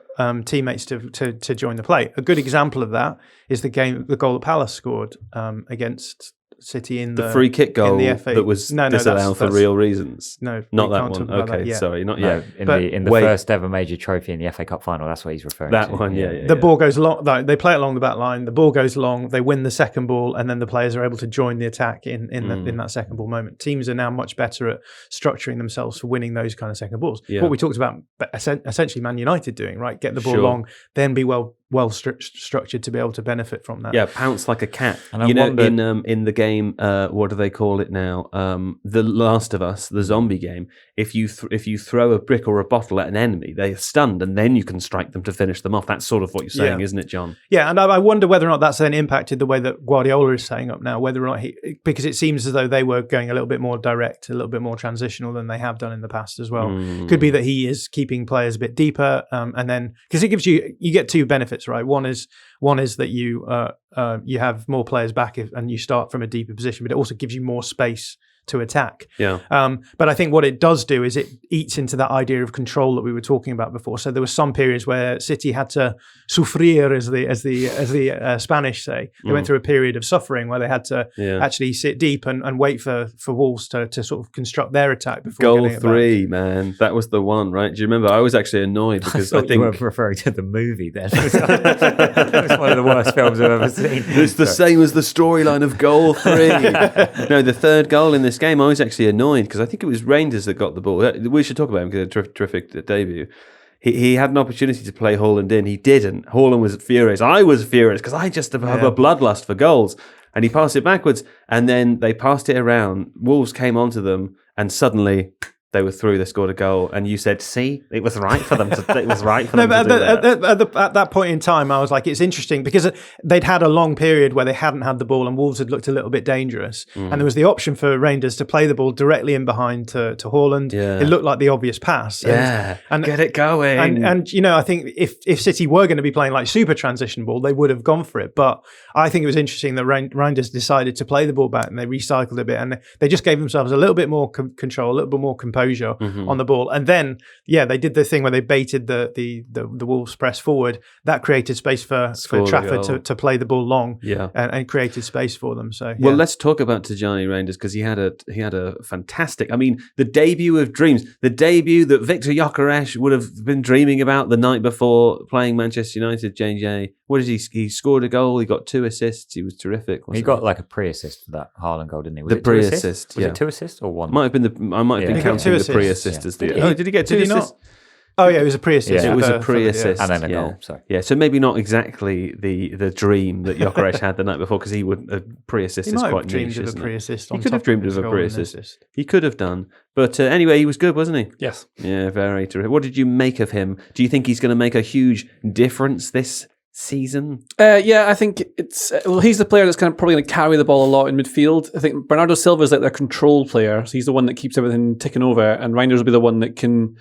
teammates to join the play. A good example of that is the goal that Palace scored against City in the free kick goal in the FA. that was disallowed for real reasons. No, not that one. Okay, sorry, not yet. In the first ever major trophy in the FA Cup final, that's what he's referring to. That one, yeah. The ball goes along. They play it along the back line. The ball goes along. They win the second ball, and then the players are able to join the attack in that second ball moment. Teams are now much better at structuring themselves for winning those kind of second balls. Yeah. What we talked about, essentially, Man United doing, right? Get the ball long, then be well structured to be able to benefit from that. Yeah, pounce like a cat. And in the game, what do they call it now? The Last of Us, the zombie game. If you throw a brick or a bottle at an enemy, they're stunned, and then you can strike them to finish them off. That's sort of what you're saying, isn't it, John? Yeah, and I wonder whether or not that's then impacted the way that Guardiola is setting up now. Whether or not because it seems as though they were going a little bit more direct, a little bit more transitional than they have done in the past as well. Could be that he is keeping players a bit deeper, and then because it gives you get two benefits. Right, one is that you have more players back and you start from a deeper position, but it also gives you more space to attack. Yeah. But I think what it does do is it eats into that idea of control that we were talking about before. So there were some periods where City had to sufrir, as the Spanish say. They went through a period of suffering where they had to actually sit deep and wait for Wolves to sort of construct their attack before goal getting it 3, back. Man, that was the one, right? Do you remember? I was actually annoyed because I think you were referring to the movie then. It was one of the worst films I've ever seen. It's the same as the storyline of goal 3. No, the third goal in this game, I was actually annoyed because I think it was Rangers that got the ball. We should talk about him because a terrific debut. He had an opportunity to play Haaland in. He didn't. Haaland was furious. I was furious because I just have a bloodlust for goals. And he passed it backwards, and then they passed it around. Wolves came onto them, and suddenly they were through. They scored a goal, and you said, "See, it was right for them. It was right for them to do that." At that point in time, I was like, "It's interesting," because they'd had a long period where they hadn't had the ball, and Wolves had looked a little bit dangerous. And there was the option for Rangers to play the ball directly in behind to Haaland. Yeah. It looked like the obvious pass. And get it going. And I think if City were going to be playing like super transition ball, they would have gone for it. But I think it was interesting that Rangers decided to play the ball back, and they recycled a bit, and they just gave themselves a little bit more control, a little bit more composure on the ball. And then they did the thing where they baited the Wolves press forward. That created space for Trafford to play the ball long, and created space for them. So well, let's talk about Tijani Reinders because he had a fantastic, I mean, the debut of dreams, the debut that Victor Gyökeres would have been dreaming about the night before playing Manchester United. JJ, what did he scored a goal, he got 2 assists, he was terrific. He got like a pre-assist for that Haaland goal, didn't he? Was the pre-assist, Was it 2 assists or 1? I might have been counting the pre-assist as the... Oh, did he get 2 assists? Oh yeah, it was a pre-assist. It was a pre-assist. And then a goal, sorry. Yeah, so maybe not exactly the dream that Gyökeres had the night before, because he would a pre-assist is quite niche, isn't it? Pre-assist. He could have dreamed of a pre-assist. He could have done. But anyway, he was good, wasn't he? Yes. Yeah, very terrific. What did you make of him? Do you think he's going to make a huge difference this season? I think it's he's the player that's probably going to carry the ball a lot in midfield. I think Bernardo Silva is like their control player, so he's the one that keeps everything ticking over, and Reinders will be the one that can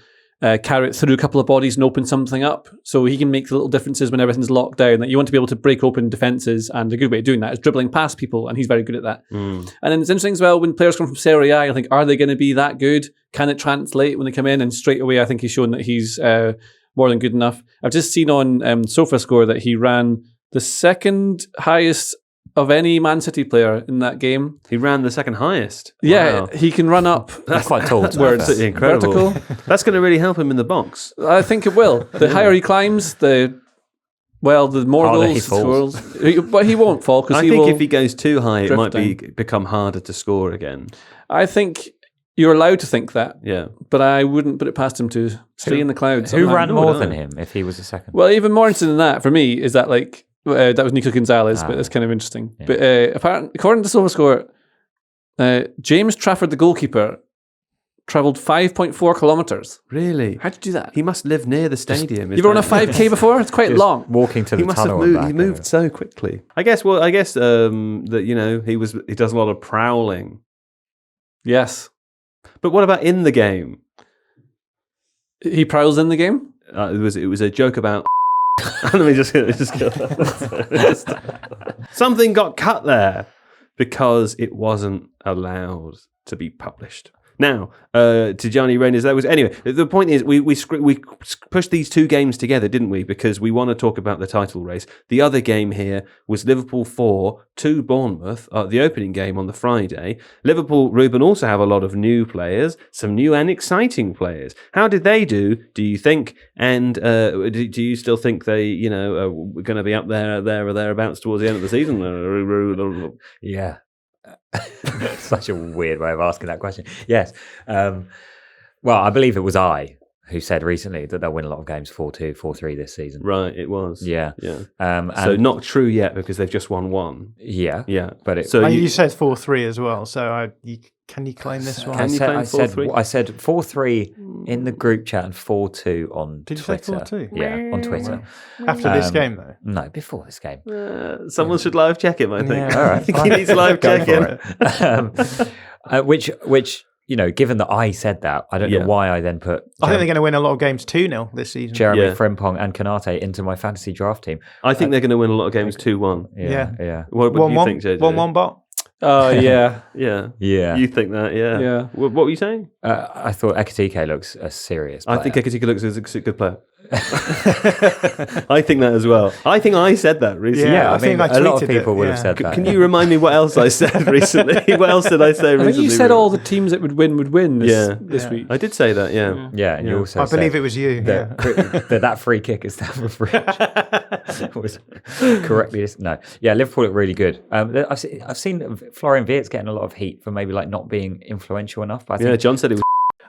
carry it through a couple of bodies and open something up. So he can make the little differences when everything's locked down. That you want to be able to break open defences, and a good way of doing that is dribbling past people, and he's very good at that. And then it's interesting as well when players come from Serie A. I think, are they going to be that good? Can it translate when they come in? And straight away, I think he's shown that he's more than good enough. I've just seen on SofaScore that he ran the second highest of any Man City player in that game. He ran the second highest. Yeah, Wow. He can run up. That's quite tall. That's incredible. Vertical. That's going to really help him in the box. I think it will. The higher he climbs, the more Harder goals he falls. But he won't fall because I think if he goes too high, it might become harder to score again. I think you're allowed to think that. Yeah. But I wouldn't put it past him to stay in the clouds. Who ran more no. than him if he was a second? Well, even more interesting than that for me is that that was Nico Gonzalez, but that's kind of interesting. Yeah. But apparently, according to SofaScore, James Trafford, the goalkeeper, travelled 5.4 kilometres. Really? How'd you do that? He must live near the stadium. You ever run a 5K before? It's quite long. Walking to the He must have tunnel and moved. back. He moved so quickly. I guess that he does a lot of prowling. Yes. But what about in the game? He prowls in the game? It was a joke about. Let me just something got cut there because it wasn't allowed to be published. Now, Tijani Reynolds, that was anyway. The point is, we pushed these two games together, didn't we? Because we want to talk about the title race. The other game here was Liverpool 4 to Bournemouth, the opening game on the Friday. Liverpool, Ruben, also have a lot of new players, some new and exciting players. How did they do you think? And do you still think they, are going to be up there or thereabouts towards the end of the season? Yeah. Such a weird way of asking that question. Yes. Well, I believe it was I who said recently that they'll win a lot of games 4-2, 4-3 this season. Right, it was. Yeah. So not true yet because they've just won one. Yeah. Yeah. But you said 4-3 as well. So can you claim this one? Can you claim 4-3? I said 4-3 in the group chat and 4-2 on Did Twitter. You say 4-2? Yeah, on Twitter. After this game, though? No, before this game. Someone should live check him, I think. Yeah, all right. I think he needs live checking. Which given that I said that, I don't know why I then put I think they're going to win a lot of games 2-0 this season. Jeremy Frimpong and Kanate into my fantasy draft team. I think they're going to win a lot of games 2-1. Yeah. What do you think, JJ? 1-1 bot? Oh, yeah. Yeah. Yeah. You think that, yeah. What were you saying? I thought Ekitike looks a serious player. I think Ekitike looks as a good player. I think that as well. I think I said that recently. Yeah, I mean, I a lot of tweeted people it, would have said that. Can you remind me what else I said recently? What else did I say recently? I think you said all the teams that would win this week. I did say that, yeah. Yeah, and you also said believe it was you. that free kick at Stamford Bridge was correctly... No. Yeah, Liverpool look really good. I've seen Florian Wirtz getting a lot of heat for maybe like not being influential enough. But I think John said it was...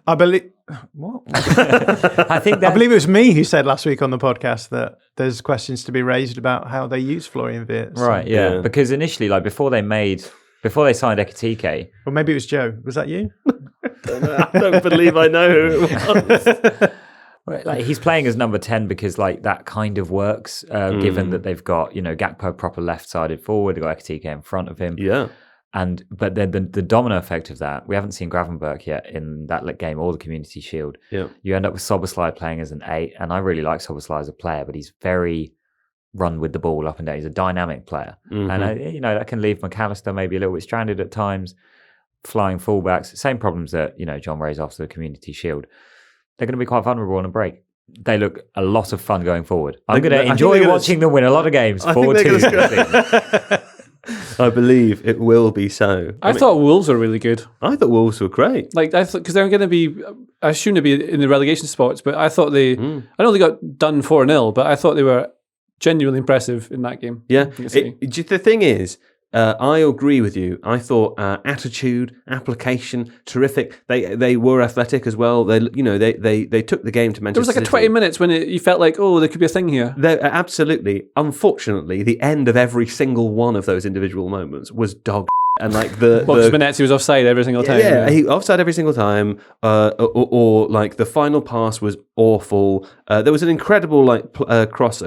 I believe... What? I believe it was me who said last week on the podcast that there's questions to be raised about how they use Florian Wirtz. Right, yeah. Because initially, like before they signed Ekitike... Or maybe it was Joe. Was that you? I don't believe I know who it was. Like he's playing as number 10 because like that kind of works, given that they've got, Gakpo proper left-sided forward, they've got Ekitike in front of him. Yeah. But then the domino effect of that, we haven't seen Gravenberch yet in that game or the Community Shield. Yeah. You end up with Szoboszlai playing as an 8, and I really like Szoboszlai as a player, but he's very run with the ball up and down. He's a dynamic player. Mm-hmm. And, that can leave McAllister maybe a little bit stranded at times, flying fullbacks. Same problems that, John raised after the Community Shield. They're going to be quite vulnerable on a break. They look a lot of fun going forward. I'm going to enjoy watching them win a lot of games 4-2. I believe it will be so. I thought Wolves were really good. I thought Wolves were great. Like I thought, because they're going to be, I assume to be in the relegation spots, but I thought I know they got done 4-0, but I thought they were genuinely impressive in that game. Yeah. The thing is, I agree with you. I thought attitude, application, terrific. They were athletic as well. They took the game to Manchester. There was like City. 20 minutes when you felt like, oh, there could be a thing here. Absolutely. Unfortunately, the end of every single one of those individual moments was dog. And like Spinazzi was offside every single time. Yeah, he offside every single time. Or like the final pass was awful. There was an incredible cross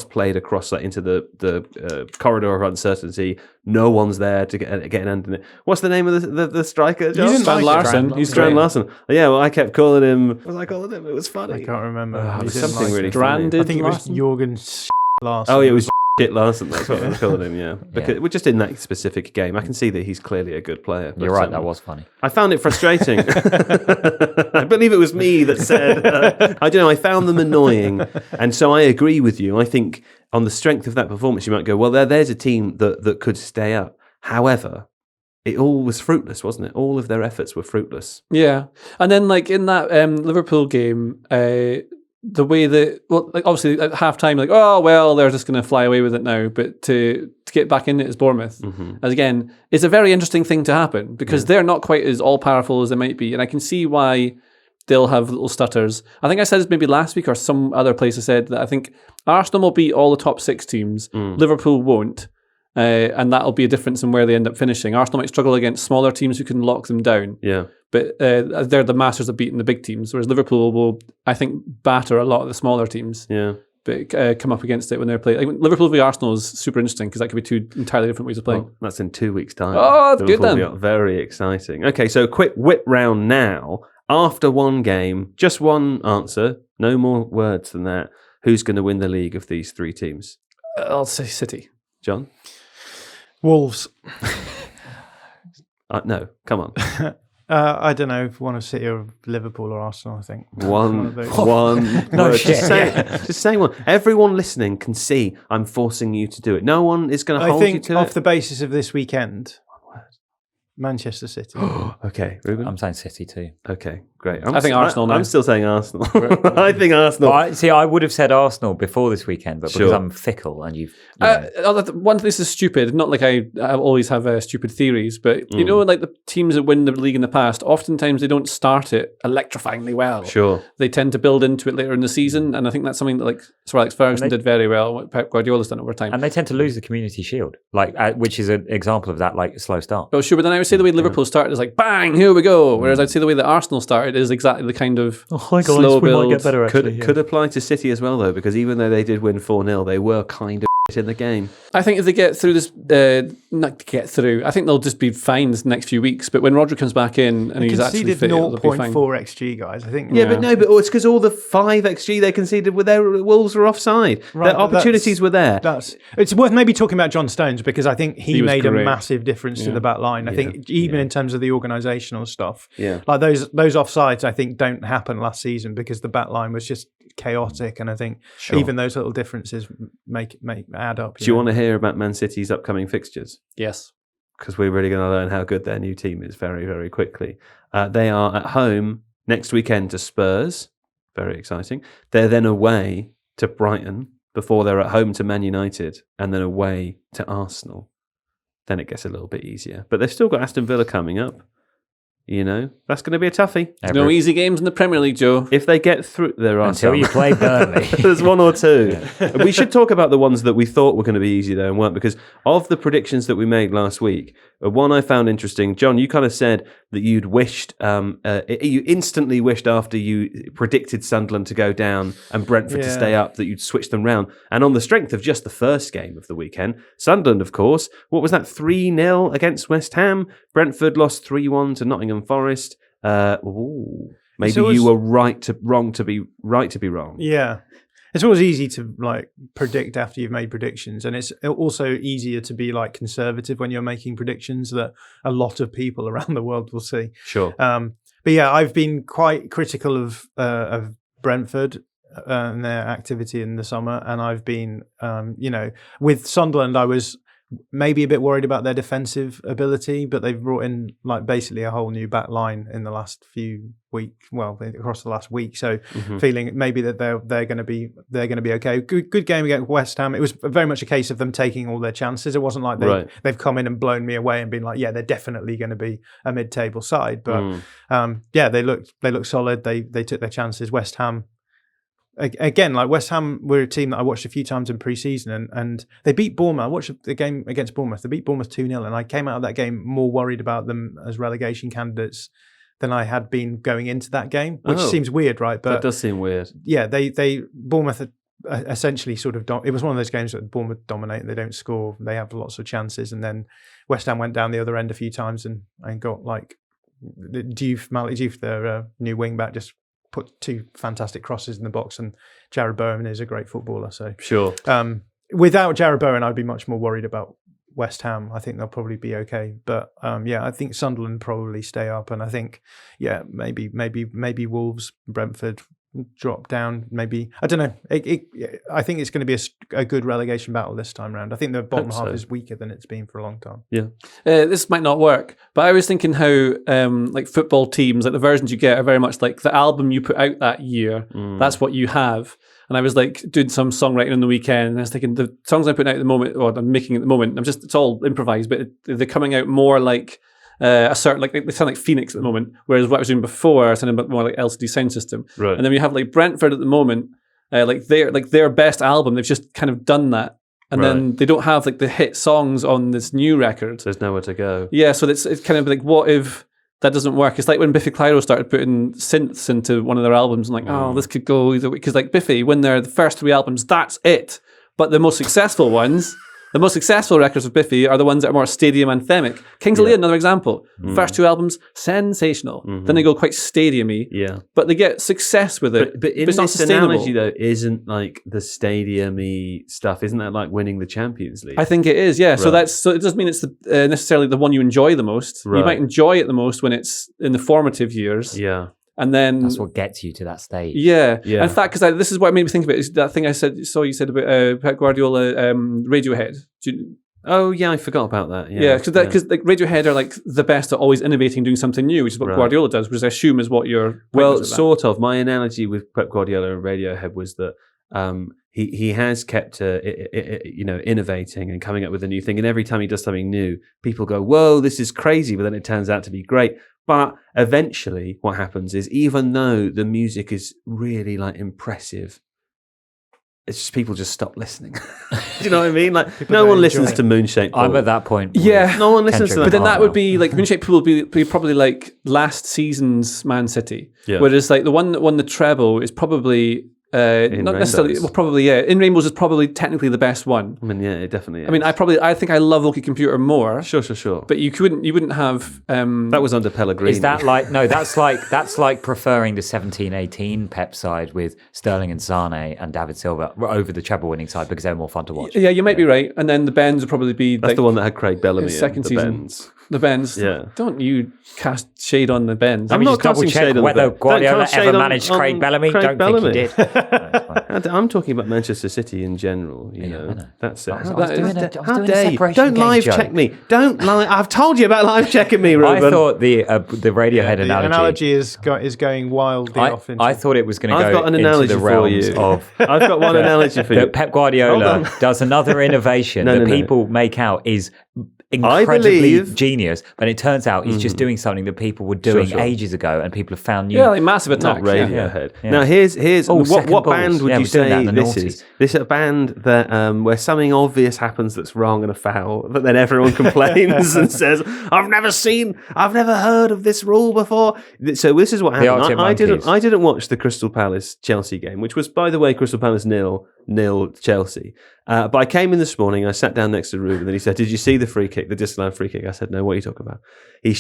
played across into the corridor of uncertainty. No one's there to get an end in it. What's the name of the striker? Strand Larsen. He's Strand Larsen. Yeah, well, I kept calling him. What was I calling him? It was funny. I can't remember. It was something really funny. I think it was Jorgen Larsen. Oh, yeah, it was Shit Larsen. That's what I was calling him. Yeah, because we're just in that specific game. I can see that he's clearly a good player. You're right. That was funny. I found it frustrating. I believe it was me that said. I don't know. I found them annoying, and so I agree with you. I think on the strength of that performance, you might go, well, there's a team that could stay up. However, it all was fruitless, wasn't it? All of their efforts were fruitless. Yeah, and then like in that Liverpool game, the way that, well, like obviously at halftime, like, oh well, they're just going to fly away with it now. But to get back in it as Bournemouth, as again, it's a very interesting thing to happen because they're not quite as all powerful as they might be, and I can see why they'll have little stutters. I think I said this maybe last week or some other place. I said that I think Arsenal will beat all the top 6 teams. Liverpool won't. And that'll be a difference in where they end up finishing. Arsenal might struggle against smaller teams who can lock them down. Yeah. But they're the masters of beating the big teams, whereas Liverpool will, I think, batter a lot of the smaller teams. Yeah. come up against it when they're playing. Like, Liverpool v Arsenal is super interesting because that could be two entirely different ways of playing. Well, that's in 2 weeks' time. Oh, that's good then. Very exciting. Okay, so quick whip round now. After one game, just one answer, no more words than that. Who's going to win the league of these three teams? I'll say City. John? Wolves. No, come on. I don't know if one of City or Liverpool or Arsenal, I think. One No word. shit. Just say one. Everyone listening can see I'm forcing you to do it. No one is going to hold you to off it. the basis of this weekend, Manchester City. Okay, Ruben? I'm saying City too. Okay, great. I think Arsenal now. I'm still saying Arsenal. I think Arsenal. I would have said Arsenal before this weekend, but because Sure. I'm fickle and you've... You know, One, this is stupid. Not like I always have stupid theories, but you know, like the teams that win the league in the past, oftentimes they don't start it electrifyingly well. Sure. They tend to build into it later in the season, and I think that's something that like Sir Alex Ferguson did very well. What Pep Guardiola's done over time. and they tend to lose the Community Shield, like which is an example of that, like slow start. Oh, sure, but then I would say the way Liverpool started is like, bang, here we go. Whereas I'd say the way that Arsenal started is exactly the kind of slow build. Could apply to City as well, though, because even though they did win 4-0, they were kind of in the game. I think if they get through this, not get through, I think they'll just be fine this next few weeks. But when Rodri comes back in and he's actually fit, they'll be fine. 0.4 XG, guys. I think. Yeah, but it's because all the 5 XG they conceded with their Wolves were offside. Right, Their opportunities were there. It's worth maybe talking about John Stones because I think he was made great. a massive difference to the back line. I think even in terms of the organisational stuff, like those offsides, I think don't happen last season because the back line was just chaotic, and I think even those little differences make add up. Do you want to hear about Man City's upcoming fixtures? Yes. Because we're really going to learn how good their new team is very, very quickly. They are at home next weekend to Spurs. Very exciting. They're then away to Brighton before they're at home to Man United and then away to Arsenal. Then it gets a little bit easier. But they've still got Aston Villa coming up. You know, that's going to be a toughie. No easy games in the Premier League, Joe. If they get through, there are Until some. you play Burnley. There's one or two. We should talk about the ones that we thought were going to be easy though and weren't, because of the predictions that we made last week, one I found interesting. John, you kind of said that you'd wished, you instantly wished after you predicted Sunderland to go down and Brentford to stay up that you'd switch them round. And on the strength of just the first game of the weekend, Sunderland, of course, what was that, 3-0 against West Ham? Brentford lost 3-1 to Nottingham Forest. Maybe you were right to be wrong. Yeah. It's always easy to like predict after you've made predictions, and it's also easier to be like conservative when you're making predictions that a lot of people around the world will see. Sure. But yeah, I've been quite critical of Brentford and their activity in the summer, and I've been, with Sunderland, I was maybe a bit worried about their defensive ability, but they've brought in like basically a whole new back line in the last few weeks. Well, across the last week, so feeling maybe that they're going to be okay. Good game against West Ham. It was very much a case of them taking all their chances. It wasn't like they've come in and blown me away and been like, yeah, they're definitely going to be a mid-table side. But they looked solid. They took their chances. West Ham. Again, like West Ham were a team that I watched a few times in pre-season and they beat Bournemouth. I watched the game against Bournemouth. They beat Bournemouth 2-0 and I came out of that game more worried about them as relegation candidates than I had been going into that game, which seems weird, right? But that does seem weird. Yeah, Bournemouth essentially sort of, it was one of those games that Bournemouth dominate and they don't score. They have lots of chances, and then West Ham went down the other end a few times and got like Malik Diouf, their new wing back, just put 2 fantastic crosses in the box, and Jared Bowen is a great footballer. So sure. Without Jared Bowen, I'd be much more worried about West Ham. I think they'll probably be okay, but I think Sunderland probably stay up, and I think maybe Wolves, Brentford drop down. Maybe I don't know. I think it's going to be a good relegation battle this time round. I think the bottom half is weaker than it's been for a long time. Yeah, this might not work, but I was thinking how like football teams, like the versions you get, are very much like the album you put out that year. That's what you have. And I was like doing some songwriting on the weekend, and I was thinking the songs I'm putting out at the moment, or I'm making at the moment, it's all improvised, but they're coming out more like a certain, like they sound like Phoenix at the moment, whereas what I was doing before sounded a bit more like LCD Sound System. Right. And then we have like Brentford at the moment, like their best album, they've just kind of done that. And then they don't have like the hit songs on this new record. There's nowhere to go. Yeah, so it's kind of like, what if that doesn't work. It's like when Biffy Clyro started putting synths into one of their albums and like, oh, this could go either way. Because like Biffy, when they're the first 3 albums, that's it. But the most successful ones, the most successful records of Biffy are the ones that are more stadium anthemic. Kings of Leon, another example. First 2 albums, sensational. Then they go quite stadium-y. Yeah. But they get success with it. But in it's not this sustainable. analogy, though, isn't like the stadium-y stuff, isn't that like winning the Champions League? I think it is, yeah. Right. So it doesn't mean it's necessarily the one you enjoy the most. Right. You might enjoy it the most when it's in the formative years. Yeah. And then That's what gets you to that stage. Yeah. Yeah. In fact, because this is what made me think about it, is that thing I said. You said about Pep Guardiola, Radiohead. Oh, yeah, I forgot about that. Yeah, because like Radiohead are like the best at always innovating, doing something new, which is what Right. Guardiola does, which I assume is what you're. Well, sort of. My analogy with Pep Guardiola and Radiohead was that he has kept innovating and coming up with a new thing, and every time he does something new, people go, "Whoa, this is crazy!" But then it turns out to be great. But eventually, what happens is, even though the music is really like impressive, it's just people just stop listening. Do you know what I mean? Like no one listens to Moonshaped Pool. I'm at that point. Yeah. No one listens to that. But then that would now. be like Moonshaped Pool would be probably like last season's Man City. Yeah. Whereas like the one that won the treble is probably not necessarily. Rainbows. Well, probably yeah. In Rainbows is probably technically the best one. I mean, yeah, it definitely is. I mean, I think I love OK Computer more. Sure. But you wouldn't have. That was under Pellegrini. Is that like no? That's like preferring the 17-18 Pep side with Sterling and Sane and David Silva over the treble winning side because they're more fun to watch. Yeah, you might be right. And then the Bens would probably be. That's like, the one that had Craig Bellamy his in, second the season. Bens. The Bens. Yeah. Don't you cast shade on the Bens? I'm Let me not just double casting check shade on whether the Bens. Guardiola Don't cast ever shade managed on Craig Bellamy. Craig Don't Bellamy. think he did. I'm talking about Manchester City in general. You I know, know. that's it. I was How doing a dare you? separation Don't game live joke. check me. Don't lie. I've told you about live checking me, Ruben. I thought the Radiohead The analogy is going wildly off into. I thought it was going to I've go got an into analogy the for realms you. of I've got one analogy for you. that Pep Guardiola does another innovation No, that no. people make out is I incredibly believe- genius, but it turns out he's just doing something that people were doing Sure. ages ago, and people have found new. Yeah, like Massive Attack. Not yeah. Radiohead. Yeah. Now here's Oh, what Second Balls. band would Yeah, you we're doing that say in the this noughties. is? This is a band that where something obvious happens that's wrong and a foul, but then everyone complains and says, "I've never heard of this rule before." So this is what happened. Arctic Monkeys. I didn't watch the Crystal Palace Chelsea game, which was, by the way, Crystal Palace 0 Chelsea. But I came in this morning, I sat down next to Ruben, and he said, "Did you see the free kick, the disallowed free kick?" I said, "No, what are you talking about?" He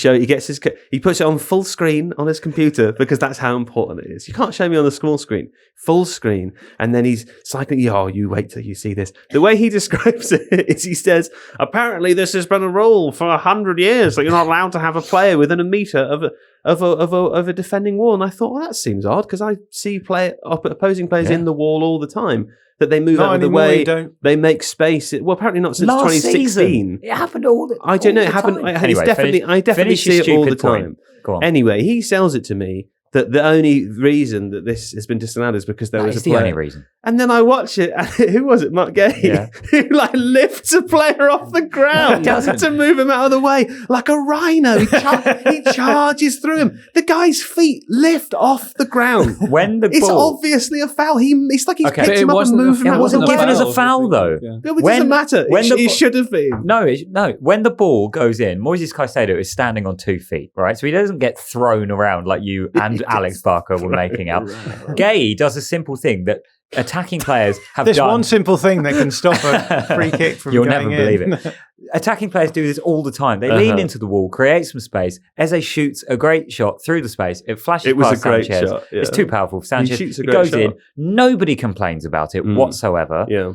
puts it on full screen on his computer because that's how important it is. You can't show me on the small screen, full screen, and then he's cycling. Oh, you wait till you see this. The way he describes it is, he says, "Apparently, this has been a rule for 100 years that you're not allowed to have a player within a meter of a defending wall." And I thought, well, that seems odd because I see opposing players in the wall all the time. That they move out of the way, they make space. Well, apparently not since Last 2016. season, it happened all the I don't know. It all the happened. time. It's Anyway, definitely. I definitely finish see your it all the stupid point. time. Go on. Anyway, he sells it to me that the only reason that this has been disallowed is because there That was is a the only player. reason. And then I watch it, and who was it? Mark Getty, Yeah. who like lifts a player off the ground to move him out of the way like a rhino. He charges through him. The guy's feet lift off the ground. When the It's ball, obviously a foul. It's like he's Okay. picked But him it up and wasn't moved him a- out it of wasn't the given way. as a foul though. Yeah. No, it When- doesn't matter. when the It ball- should have been. No. When the ball goes in, Moises Caicedo is standing on 2 feet, right? So he doesn't get thrown around like you and Alex Barker were making out. Gay does a simple thing that attacking players have There's done. one simple thing that can stop a free kick from You'll going never in. believe it. Attacking players do this all the time. They lean into the wall, create some space. Eze shoots a great shot through the space. It flashes It was past a great Sanchez. shot, yeah. It's too powerful for Sanchez. shoots a It great goes shot. in. Nobody complains about it whatsoever. Yeah.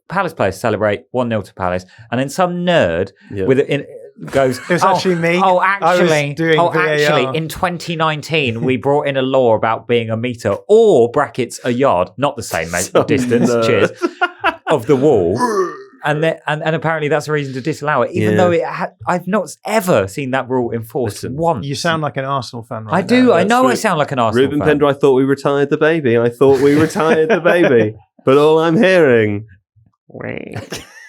Palace players celebrate 1-0 to Palace, and then some nerd with it goes. It was actually me. Oh, I was actually, doing VAR. in 2019 we brought in a law about being a meter or brackets a yard, not the same distance. nerd. Cheers. Of the wall. And apparently that's a reason to disallow it, even though I've not ever seen that rule enforced once. You sound like an Arsenal fan right I now. do. I That's know true. I sound like an Arsenal Ruben fan. Pender, I thought we retired the baby. But all I'm hearing,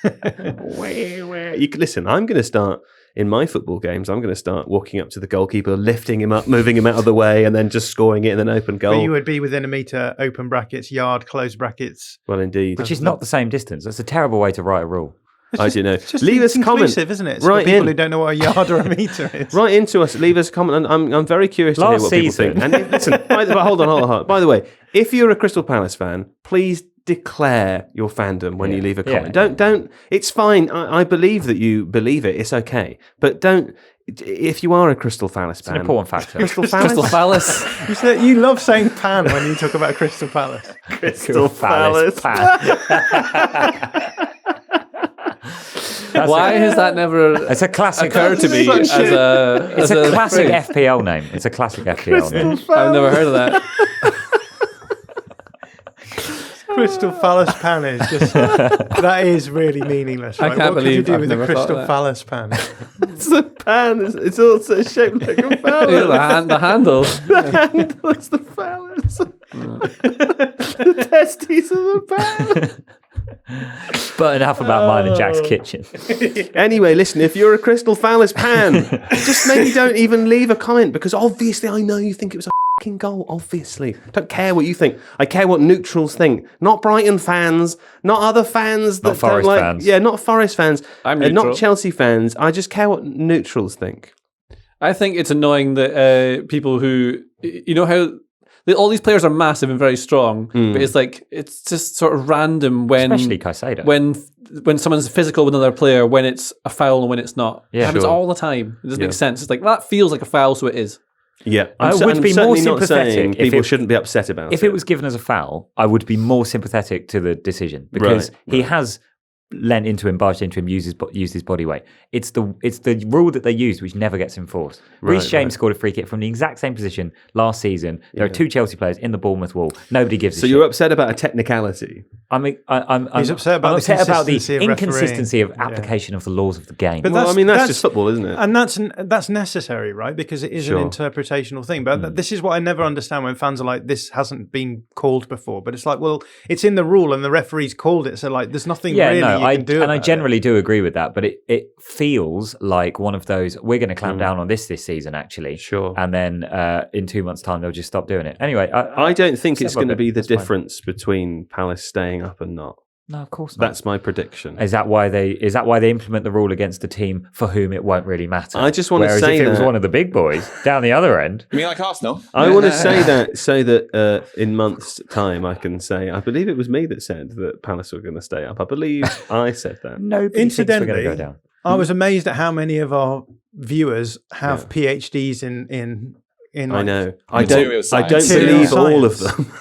you can listen. I'm going to start in my football games. I'm going to start walking up to the goalkeeper, lifting him up, moving him out of the way, and then just scoring it in an open goal. But you would be within a meter, open brackets, yard, closed brackets. Well, indeed. Which is not the same distance. That's a terrible way to write a rule. I don't know. It's just Leave us a comment. inclusive, isn't it? It's Right for people in. who don't know what a yard or a meter is. Right into us. Leave us a comment. And I'm very curious to hear Last what season. people think. And listen, hold on. By the way, if you're a Crystal Palace fan, please declare your fandom when you leave a comment. Don't. It's fine. I believe that you believe it. It's okay. But don't. If you are a Crystal Palace fan, An important factor. Crystal Palace. Crystal Palace. You love saying pan when you talk about Crystal Palace. Crystal Palace. Why has that never It's a classic. occurred to me Such as a It's as a a classic phrase? FPL name. It's a classic FPL name. I've never heard of that. Crystal Palace pan is just that is really meaningless. Right? can't What could you believe do I've with a never thought Crystal that. Palace pan? It's a pan. It's also shaped like a Yeah, phallus. the handle. The handle is the phallus. The testes of the pan. But enough about mine and Jack's kitchen. Anyway, listen, if you're a Crystal Palace fan, just maybe don't even leave a comment because obviously I know you think it was a fucking goal, obviously. Don't care what you think. I care what neutrals think. Not Brighton fans, not other fans that Not Forest don't like, fans. Yeah, not Forest fans. I'm Not neutral. Chelsea fans. I just care what neutrals think. I think it's annoying that people who, you know how all these players are massive and very strong, but it's just sort of random when Especially Caicedo. when someone's physical with another player, when it's a foul and when it's not. Yeah, It happens sure. all the time. It doesn't make sense. It's like that feels like a foul, so it is. Yeah, I would be more certainly not sympathetic saying if people it- shouldn't be upset about If it was given as a foul, I would be more sympathetic to the decision because Right, he has lent into him, barged into him, used his body weight. It's the rule that they used which never gets enforced. Reece James scored a free kick from the exact same position last season. There are two Chelsea players in the Bournemouth wall. Nobody gives a So shit. you're upset about a technicality. I'm upset about the consistency of inconsistency of refereeing. application of the laws of the game. But Well, I mean, that's just football, isn't it? And that's necessary, right? Because it is Sure. an interpretational thing. But this is what I never understand when fans are like, "This hasn't been called before." But it's like, well, it's in the rule, and the referees called it, so like, there's nothing really you can do. I about generally do agree with that, but it feels like one of those. We're going to clamp down on this season, actually. Sure. And then in 2 months' time, they'll just stop doing it. Anyway, I don't think it's Step going to up be it, the that's fine. difference between Palace staying up and not. No, of course not. That's my prediction. Is that why they implement the rule against a team for whom it won't really matter? I just want to Whereas say if it was that- one of the big boys down the other end, You mean like Arsenal? I want to say that so that in months' time I can say I believe it was me that said that Palace were going to stay up. I believe I said that. nobody thinks we're going to Incidentally, go down. I was amazed at how many of our viewers have PhDs in I like, know. I Material don't science. believe Material all of science. them.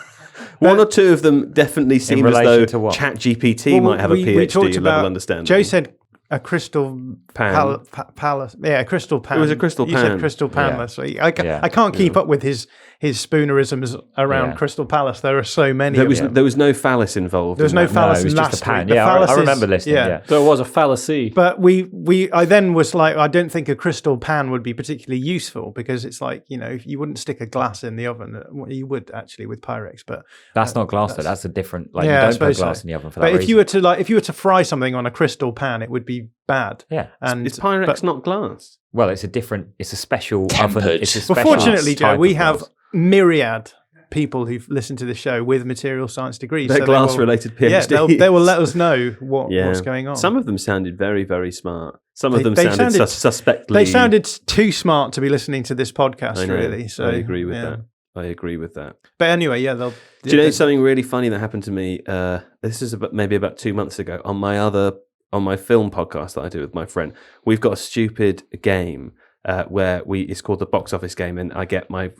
One or two of them definitely seem as relation though to what? ChatGPT Well, might have a we PhD talked level about- understanding. Joe said a crystal Pan. palace. Yeah, a crystal pan. It was a crystal You pan. said crystal pan Yeah. last week. Yeah. I can't keep up with his spoonerisms around Yeah. Crystal Palace. There are so many. there of was them. there was no phallus involved. There was in no that. phallus it was in just last a pan. week. The Yeah, phallus I is- remember listening. Yeah. There was a fallacy. But I then was like, I don't think a crystal pan would be particularly useful because it's like, you wouldn't stick a glass in the oven. Well, you would actually with Pyrex, but That's not glass though. That's a different. Like Yeah, I you don't suppose put glass so. in the oven for but that if you were to fry something on a crystal pan, it would be bad. yeah. And Is Pyrex but- not glass? Well, it's a special Tempered. oven. It's a Well, special fortunately, Joe, type we of have glass. myriad people who've listened to the show with material science degrees. They're so they glass-related will- Yeah, PhDs. they will let us know what's Yeah. going on. Some of them sounded very, very smart. Some of They- them they sounded, sounded- suspectly. They sounded too smart to be listening to this podcast, I know. really. So I agree with yeah. that. I agree with that. But anyway, yeah, they'll. Do you know something really funny that happened to me? This is maybe about 2 months ago on my film podcast that I do with my friend. We've got a stupid game where it's called the box office game, and I get my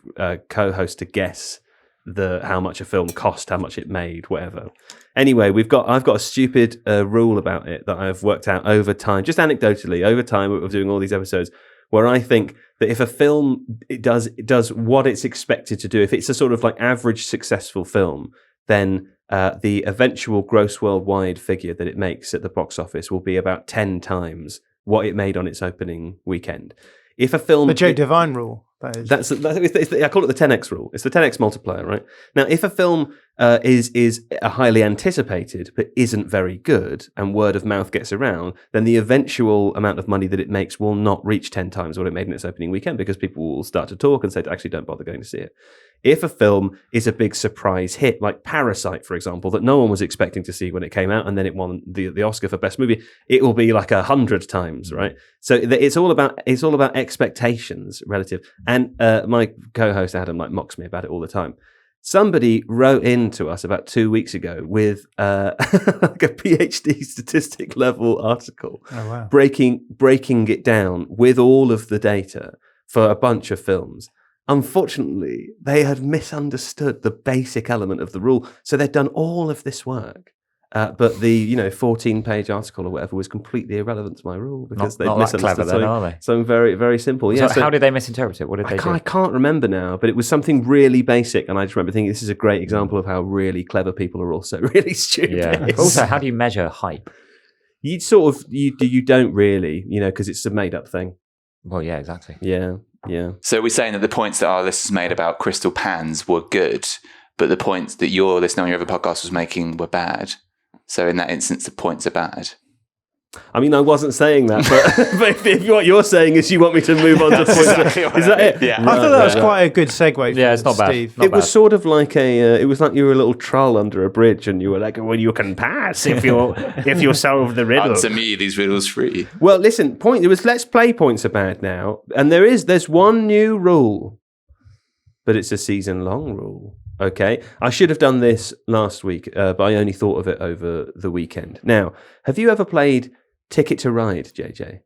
co-host to guess how much a film cost, how much it made, whatever. Anyway, I've got a stupid rule about it that I've worked out over time, just anecdotally over time of doing all these episodes, where I think that if a film it does what it's expected to do, if it's a sort of like average successful film, then the eventual gross worldwide figure that it makes at the box office will be about 10 times what it made on its opening weekend. If a film, the Joe Devine rule. That is. I call it the 10x rule. It's the 10x multiplier, right? Now, if a film is highly anticipated but isn't very good, and word of mouth gets around, then the eventual amount of money that it makes will not reach 10 times what it made in its opening weekend because people will start to talk and say, actually, don't bother going to see it. If a film is a big surprise hit, like Parasite, for example, that no one was expecting to see when it came out, and then it won the Oscar for Best Movie, it will be like 100 times, right? So it's all about expectations relative. And my co-host Adam mocks me about it all the time. Somebody wrote in to us about 2 weeks ago with like a PhD statistic level article, breaking it down with all of the data for a bunch of films. Unfortunately, they had misunderstood the basic element of the rule, so they'd done all of this work. But the 14-page article or whatever was completely irrelevant to my rule because they'd misunderstood something very, very simple. So how did they misinterpret it? What did they do? I can't remember now, but it was something really basic, and I just remember thinking this is a great example of how really clever people are also really stupid. Yeah. Also, how do you measure hype? You don't really, because it's a made-up thing. Well, yeah, exactly. Yeah. So we're saying that the points that our listeners made about crystal pans were good, but the points that your listener on your other podcast was making were bad. So in that instance, the points are bad. I mean, I wasn't saying that, but if what you're saying is you want me to move on to points, is that it? Yeah. I thought that was quite a good segue. Yeah, it's not bad. Steve. It was sort of like it was like you were a little troll under a bridge, and you were like, "Well, you can pass if you solve the riddle." Answer me these riddles free. Well, listen, let's play points are bad now, and there's one new rule, but it's a season-long rule. Okay, I should have done this last week, but I only thought of it over the weekend. Now, have you ever played Ticket to Ride, JJ?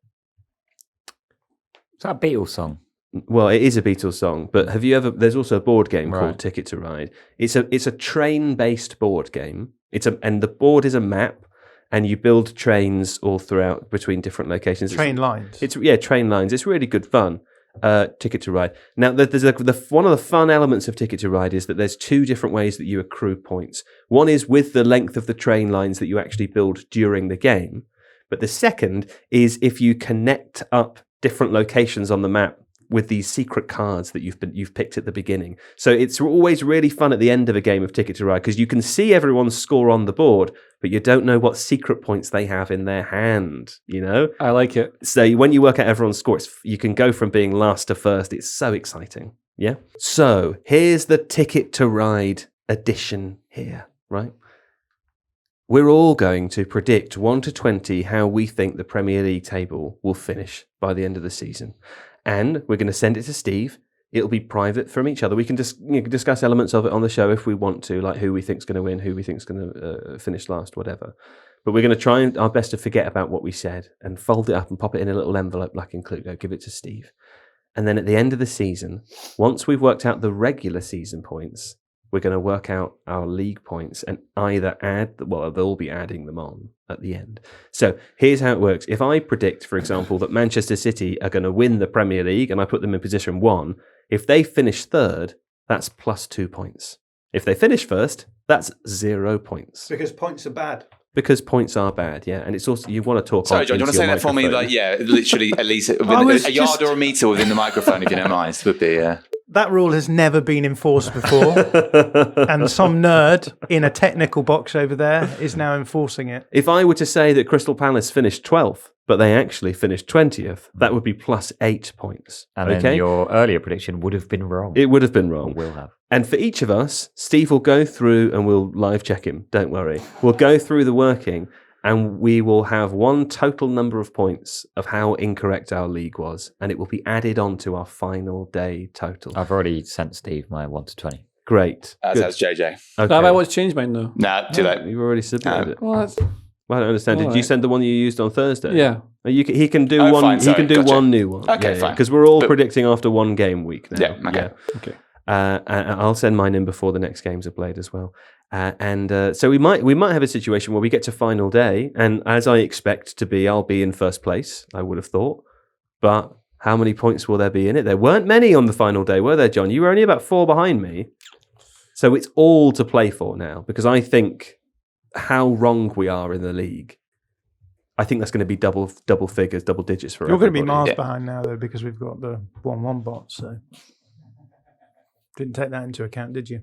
Is that a Beatles song? Well, it is a Beatles song, but have you ever? There's also a board game Right. called Ticket to Ride. It's a train-based board game. And the board is a map, and you build trains all throughout between different locations. Train lines. Train lines. It's really good fun. Ticket to Ride. Now, there's one of the fun elements of Ticket to Ride is that there's two different ways that you accrue points. One is with the length of the train lines that you actually build during the game, but the second is if you connect up different locations on the map with these secret cards that you've picked at the beginning. So it's always really fun at the end of a game of Ticket to Ride because you can see everyone's score on the board, but you don't know what secret points they have in their hand, I like it. So when you work out everyone's score, you can go from being last to first. It's so exciting. Yeah. So here's the Ticket to Ride edition here, right? We're all going to predict 1 to 20 how we think the Premier League table will finish by the end of the season. And we're going to send it to Steve. It'll be private from each other. We can discuss elements of it on the show if we want to, like who we think's going to win, who we think's going to finish last, whatever. But we're going to try our best to forget about what we said and fold it up and pop it in a little envelope like in Cluedo, give it to Steve. And then at the end of the season, once we've worked out the regular season points, we're going to work out our league points and either they'll be adding them on at the end. So here's how it works. If I predict, for example, that Manchester City are going to win the Premier League and I put them in position 1, if they finish third, that's plus 2 points. If they finish first, that's 0 points. Because points are bad. Because points are bad, yeah. And it's also, you want to talk. Sorry, John, do you want to say that for me? Literally at least a yard or a metre within the microphone, if you don't mind, would be... That rule has never been enforced before, and some nerd in a technical box over there is now enforcing it. If I were to say that Crystal Palace finished 12th, but they actually finished 20th, that would be plus 8 points. And then your earlier prediction would have been wrong. It would have been wrong. Or will have. And for each of us, Steve will go through and we'll live check him. Don't worry. We'll go through the working and we will have one total number of points of how incorrect our league was. And it will be added on to our final day total. I've already sent Steve my 1 to 20. Great. That's JJ. Okay. I want to change mine though. Nah, too late. You've already submitted it. Well, that's... Well, I don't understand. Did you send the one you used on Thursday? Yeah. He can do one. Fine, he can do gotcha. one new one. Okay, fine. Because we're all predicting after one game week now. Yeah. Okay. Okay. I'll send mine in before the next games are played as well. So we might have a situation where we get to final day, and as I expect to be, I'll be in first place. I would have thought, but how many points will there be in it? There weren't many on the final day, were there, John? You were only about 4 behind me. So it's all to play for now, because I think how wrong we are in the league. I think that's going to be double figures, double digits for You're going to be everybody. miles behind now, though, because we've got the 1-1 bot. So didn't take that into account, did you?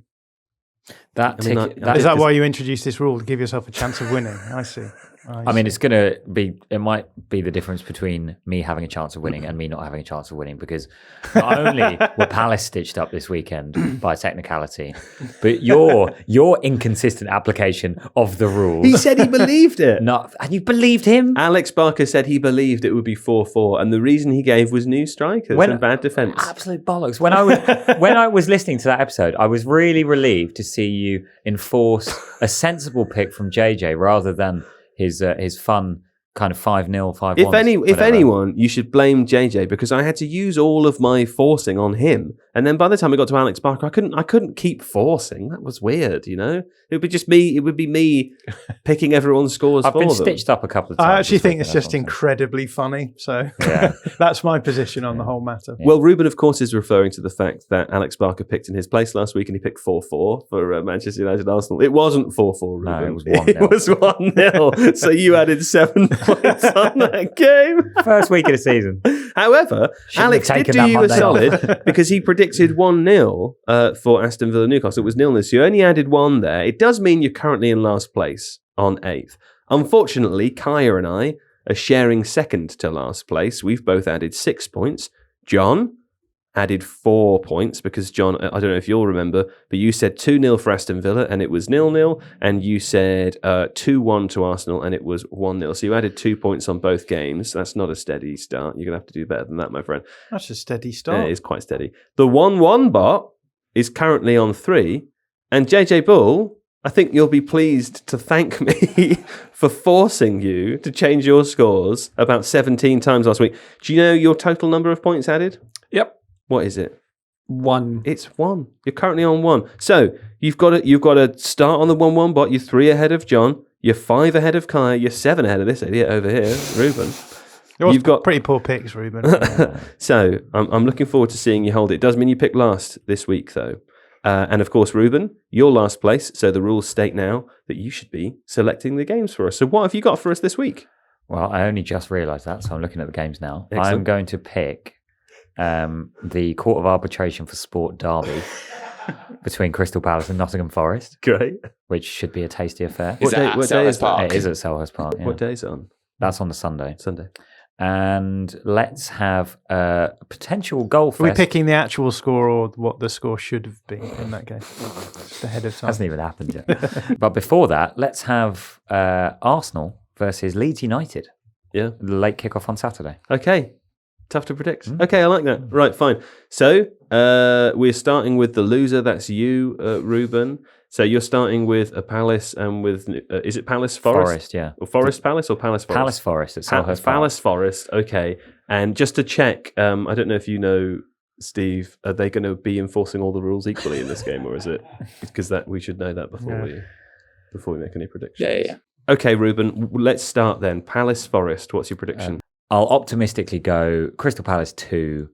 Is Is that why you introduced this rule, to give yourself a chance of winning? I see. I mean, it's going to be, it might be the difference between me having a chance of winning and me not having a chance of winning, because not only were Palace stitched up this weekend by technicality, but your inconsistent application of the rules. He said he believed it. And you believed him? Alex Barker said he believed it would be 4-4, and the reason he gave was new strikers and bad defence. Absolute bollocks. When I was listening to that episode, I was really relieved to see you enforce a sensible pick from JJ rather than his fun kind of 5-0, 5-1. If anyone, you should blame JJ, because I had to use all of my forcing on him, and then by the time I got to Alex Barker, I couldn't keep forcing. That was weird, you know. It would be just me. It would be me picking everyone's scores. I've been stitched up a couple of times. I actually think it's just incredibly funny. So yeah. That's my position on the whole matter. Yeah. Well, Ruben, of course, is referring to the fact that Alex Barker picked in his place last week, and he picked 4-4 for Manchester United Arsenal. It wasn't 4-4, Ruben. No, it was 1-0. It was 1-0. So you added 7 points on that game. First week of the season. However, Alex did do you a solid because he predicted 1-0 for Aston Villa Newcastle. It was 0-0, so you only added 1 there. It does mean you're currently in last place on 8th. Unfortunately, Kaya and I are sharing second to last place. We've both added 6 points. John added 4 points because, John, I don't know if you'll remember, but you said 2-0 for Aston Villa and it was 0-0, and you said 2-1 to Arsenal and it was 1-0. So you added 2 points on both games. That's not a steady start. You're going to have to do better than that, my friend. That's a steady start. Yeah, it is quite steady. The 1-1 bot is currently on 3, and JJ Bull, I think you'll be pleased to thank me for forcing you to change your scores about 17 times last week. Do you know your total number of points added? Yep. What is it? 1. It's 1. You're currently on 1. So you've got to start on the 1-1 bot. You're 3 ahead of John. You're 5 ahead of Kaya. You're 7 ahead of this idiot over here, Ruben. You've got pretty poor picks, Ruben. So I'm looking forward to seeing you hold it. It does mean you picked last this week, though. And of course, Ruben, you're last place. So the rules state now that you should be selecting the games for us. So what have you got for us this week? Well, I only just realised that, so I'm looking at the games now. Excellent. I'm going to pick the Court of Arbitration for Sport derby between Crystal Palace and Nottingham Forest. Great. Which should be a tasty affair. What day is that? It is at Selhurst Park. Yeah. What day is it on? That's on the Sunday. Sunday. And let's have a potential goal fest. Are we picking the actual score or what the score should have been in that game? Just ahead of time. Hasn't even happened yet. But before that, let's have Arsenal versus Leeds United. Yeah. The late kickoff on Saturday. Okay. Tough to predict. Okay, I like that. Right, fine. So we're starting with the loser. That's you, Ruben. So you're starting with a Palace and with, is it Palace Forest? Forest, yeah. Or Forest Palace or Palace Forest? Palace Forest at Selhurst Park. Palace Forest, okay. And just to check, I don't know if you know, Steve, are they going to be enforcing all the rules equally in this game, or is it? Because that we should know that before we make any predictions. Yeah. Okay, Ruben, let's start then. Palace Forest, what's your prediction? I'll optimistically go Crystal Palace 2,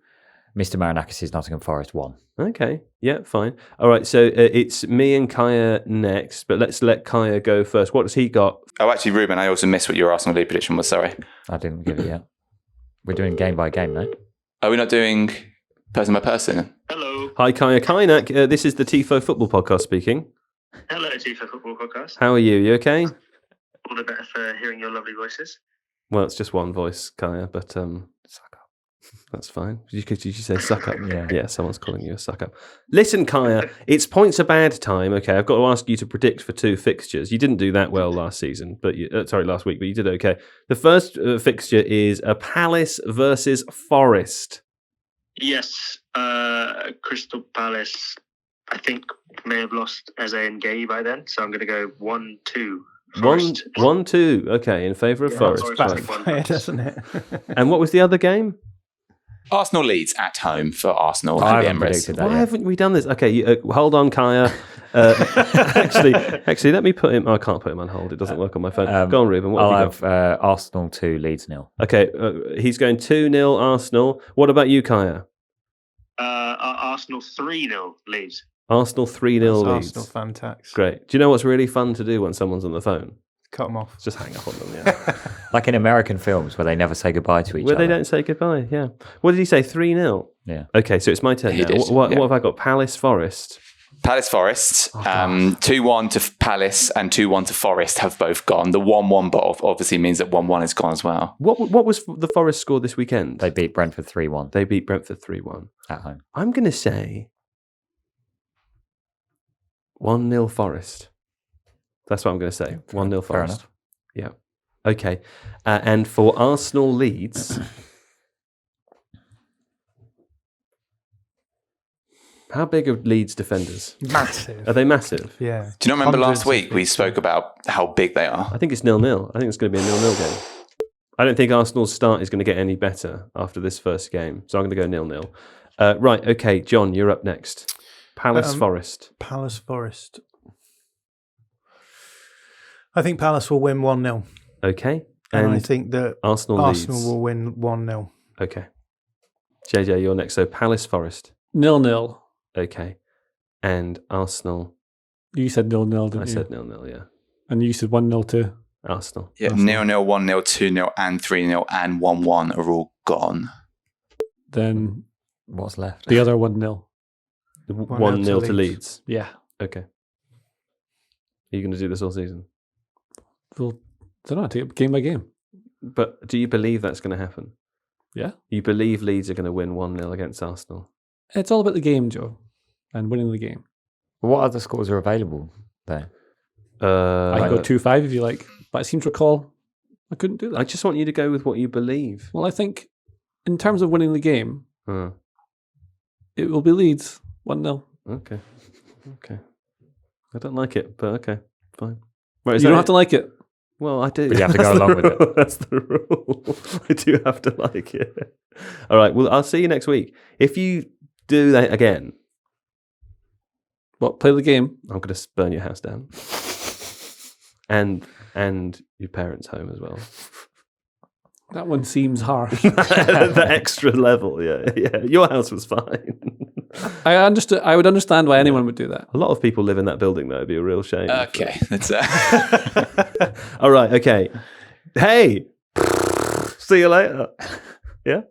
Mr. Marinakis' Nottingham Forest 1. Okay, yeah, fine. All right, so it's me and Kaya next, but let's let Kaya go first. What has he got? Oh, actually, Ruben, I also missed what your Arsenal lead prediction was, sorry. I didn't give it yet. We're doing game by game, no? Are we not doing person by person? Hello. Hi, Kaya Kainak. This is the Tifo Football Podcast speaking. Hello, Tifo Football Podcast. How are you? You okay? All the better for hearing your lovely voices. Well, it's just one voice, Kaya, but suck up. That's fine. Did you say suck up? Yeah, someone's calling you a suck up. Listen, Kaya, it's points a bad time. Okay, I've got to ask you to predict for 2 fixtures. You didn't do that well last season, but last week, but you did okay. The first fixture is a Palace versus Forest. Yes, Crystal Palace, I think, may have lost Eze and Getty by then, so I'm going to go 1-2. 1-2. Okay, in favour of Forest. Backfire, doesn't it? And what was the other game? Arsenal Leeds at home for Arsenal. I haven't predicted that Why yet. haven't we done this? Okay, hold on, Kaya. Actually, let me put him. I can't put him on hold. It doesn't work on my phone. Go on, Ruben. What have you got? I'll have Arsenal 2, Leeds 0. Okay, he's going 2-0 Arsenal. What about you, Kaya? Arsenal 3-0 Leeds. Arsenal 3-0 Leeds. Arsenal fan tax. Great. Do you know what's really fun to do when someone's on the phone? Cut them off. Just hang up on them, yeah. Like in American films where they never say goodbye to each Where other. they don't say goodbye, yeah. What did he say, 3-0? Yeah. Okay, so it's my turn He now. did, What yeah. have I got? Palace Forest. Palace Forest, 2-1 to Palace and 2-1 to Forest have both gone. The 1-1 but obviously means that 1-1 has gone as well. What was the Forest score this weekend? They beat Brentford 3-1 They beat Brentford 3-1 at home. I'm going to say 1-0 Forest. That's what I'm going to say. 1-0 Forest. Yeah. Okay. And for Arsenal Leeds, how big are Leeds defenders? Massive. Are they massive? Yeah. Do you not remember last Hundreds of week we spoke about how big they are? I think it's 0-0. I think it's going to be a 0-0 game. I don't think Arsenal's start is going to get any better after this first game. So I'm going to go 0-0. Right. Okay. John, you're up next. Palace Forest. Palace Forest. I think Palace will win 1-0. Okay. And I think that Arsenal Leeds. will win 1-0. Okay. JJ, you're next. So Palace Forest. 0-0. Okay. And Arsenal. You said 0-0, didn't I you? said 0-0, yeah. And you said 1-0 too. Arsenal. Yeah, 0-0, 1-0, 2-0 and 3-0 and 1-1 are all gone. Then What's left? the other 1-0. 1-0 to Leeds. Yeah. Okay. Are you going to do this all season? Well, I don't know. Take it game by game. But do you believe that's going to happen? Yeah. You believe Leeds are going to win 1-0 against Arsenal? It's all about the game, Joe, and winning the game. What other scores are available there? I can go 2-5 if you like, but I seem to recall I couldn't do that. I just want you to go with what you believe. Well, I think in terms of winning the game, it will be Leeds 1-0. Okay. I don't like it, but okay, fine. Right, You don't have to like it. Well, I do. But you have to go along with it. That's the rule. I do have to like it. All right. Well, I'll see you next week. If you do that again, What, play the game? I'm going to burn your house down, and your parents' home as well. That one seems harsh. The extra level, yeah. Your house was fine. I would understand why anyone would do that. A lot of people live in that building, though. It'd be a real shame. Okay, that's All right. Okay. Hey. See you later. Yeah.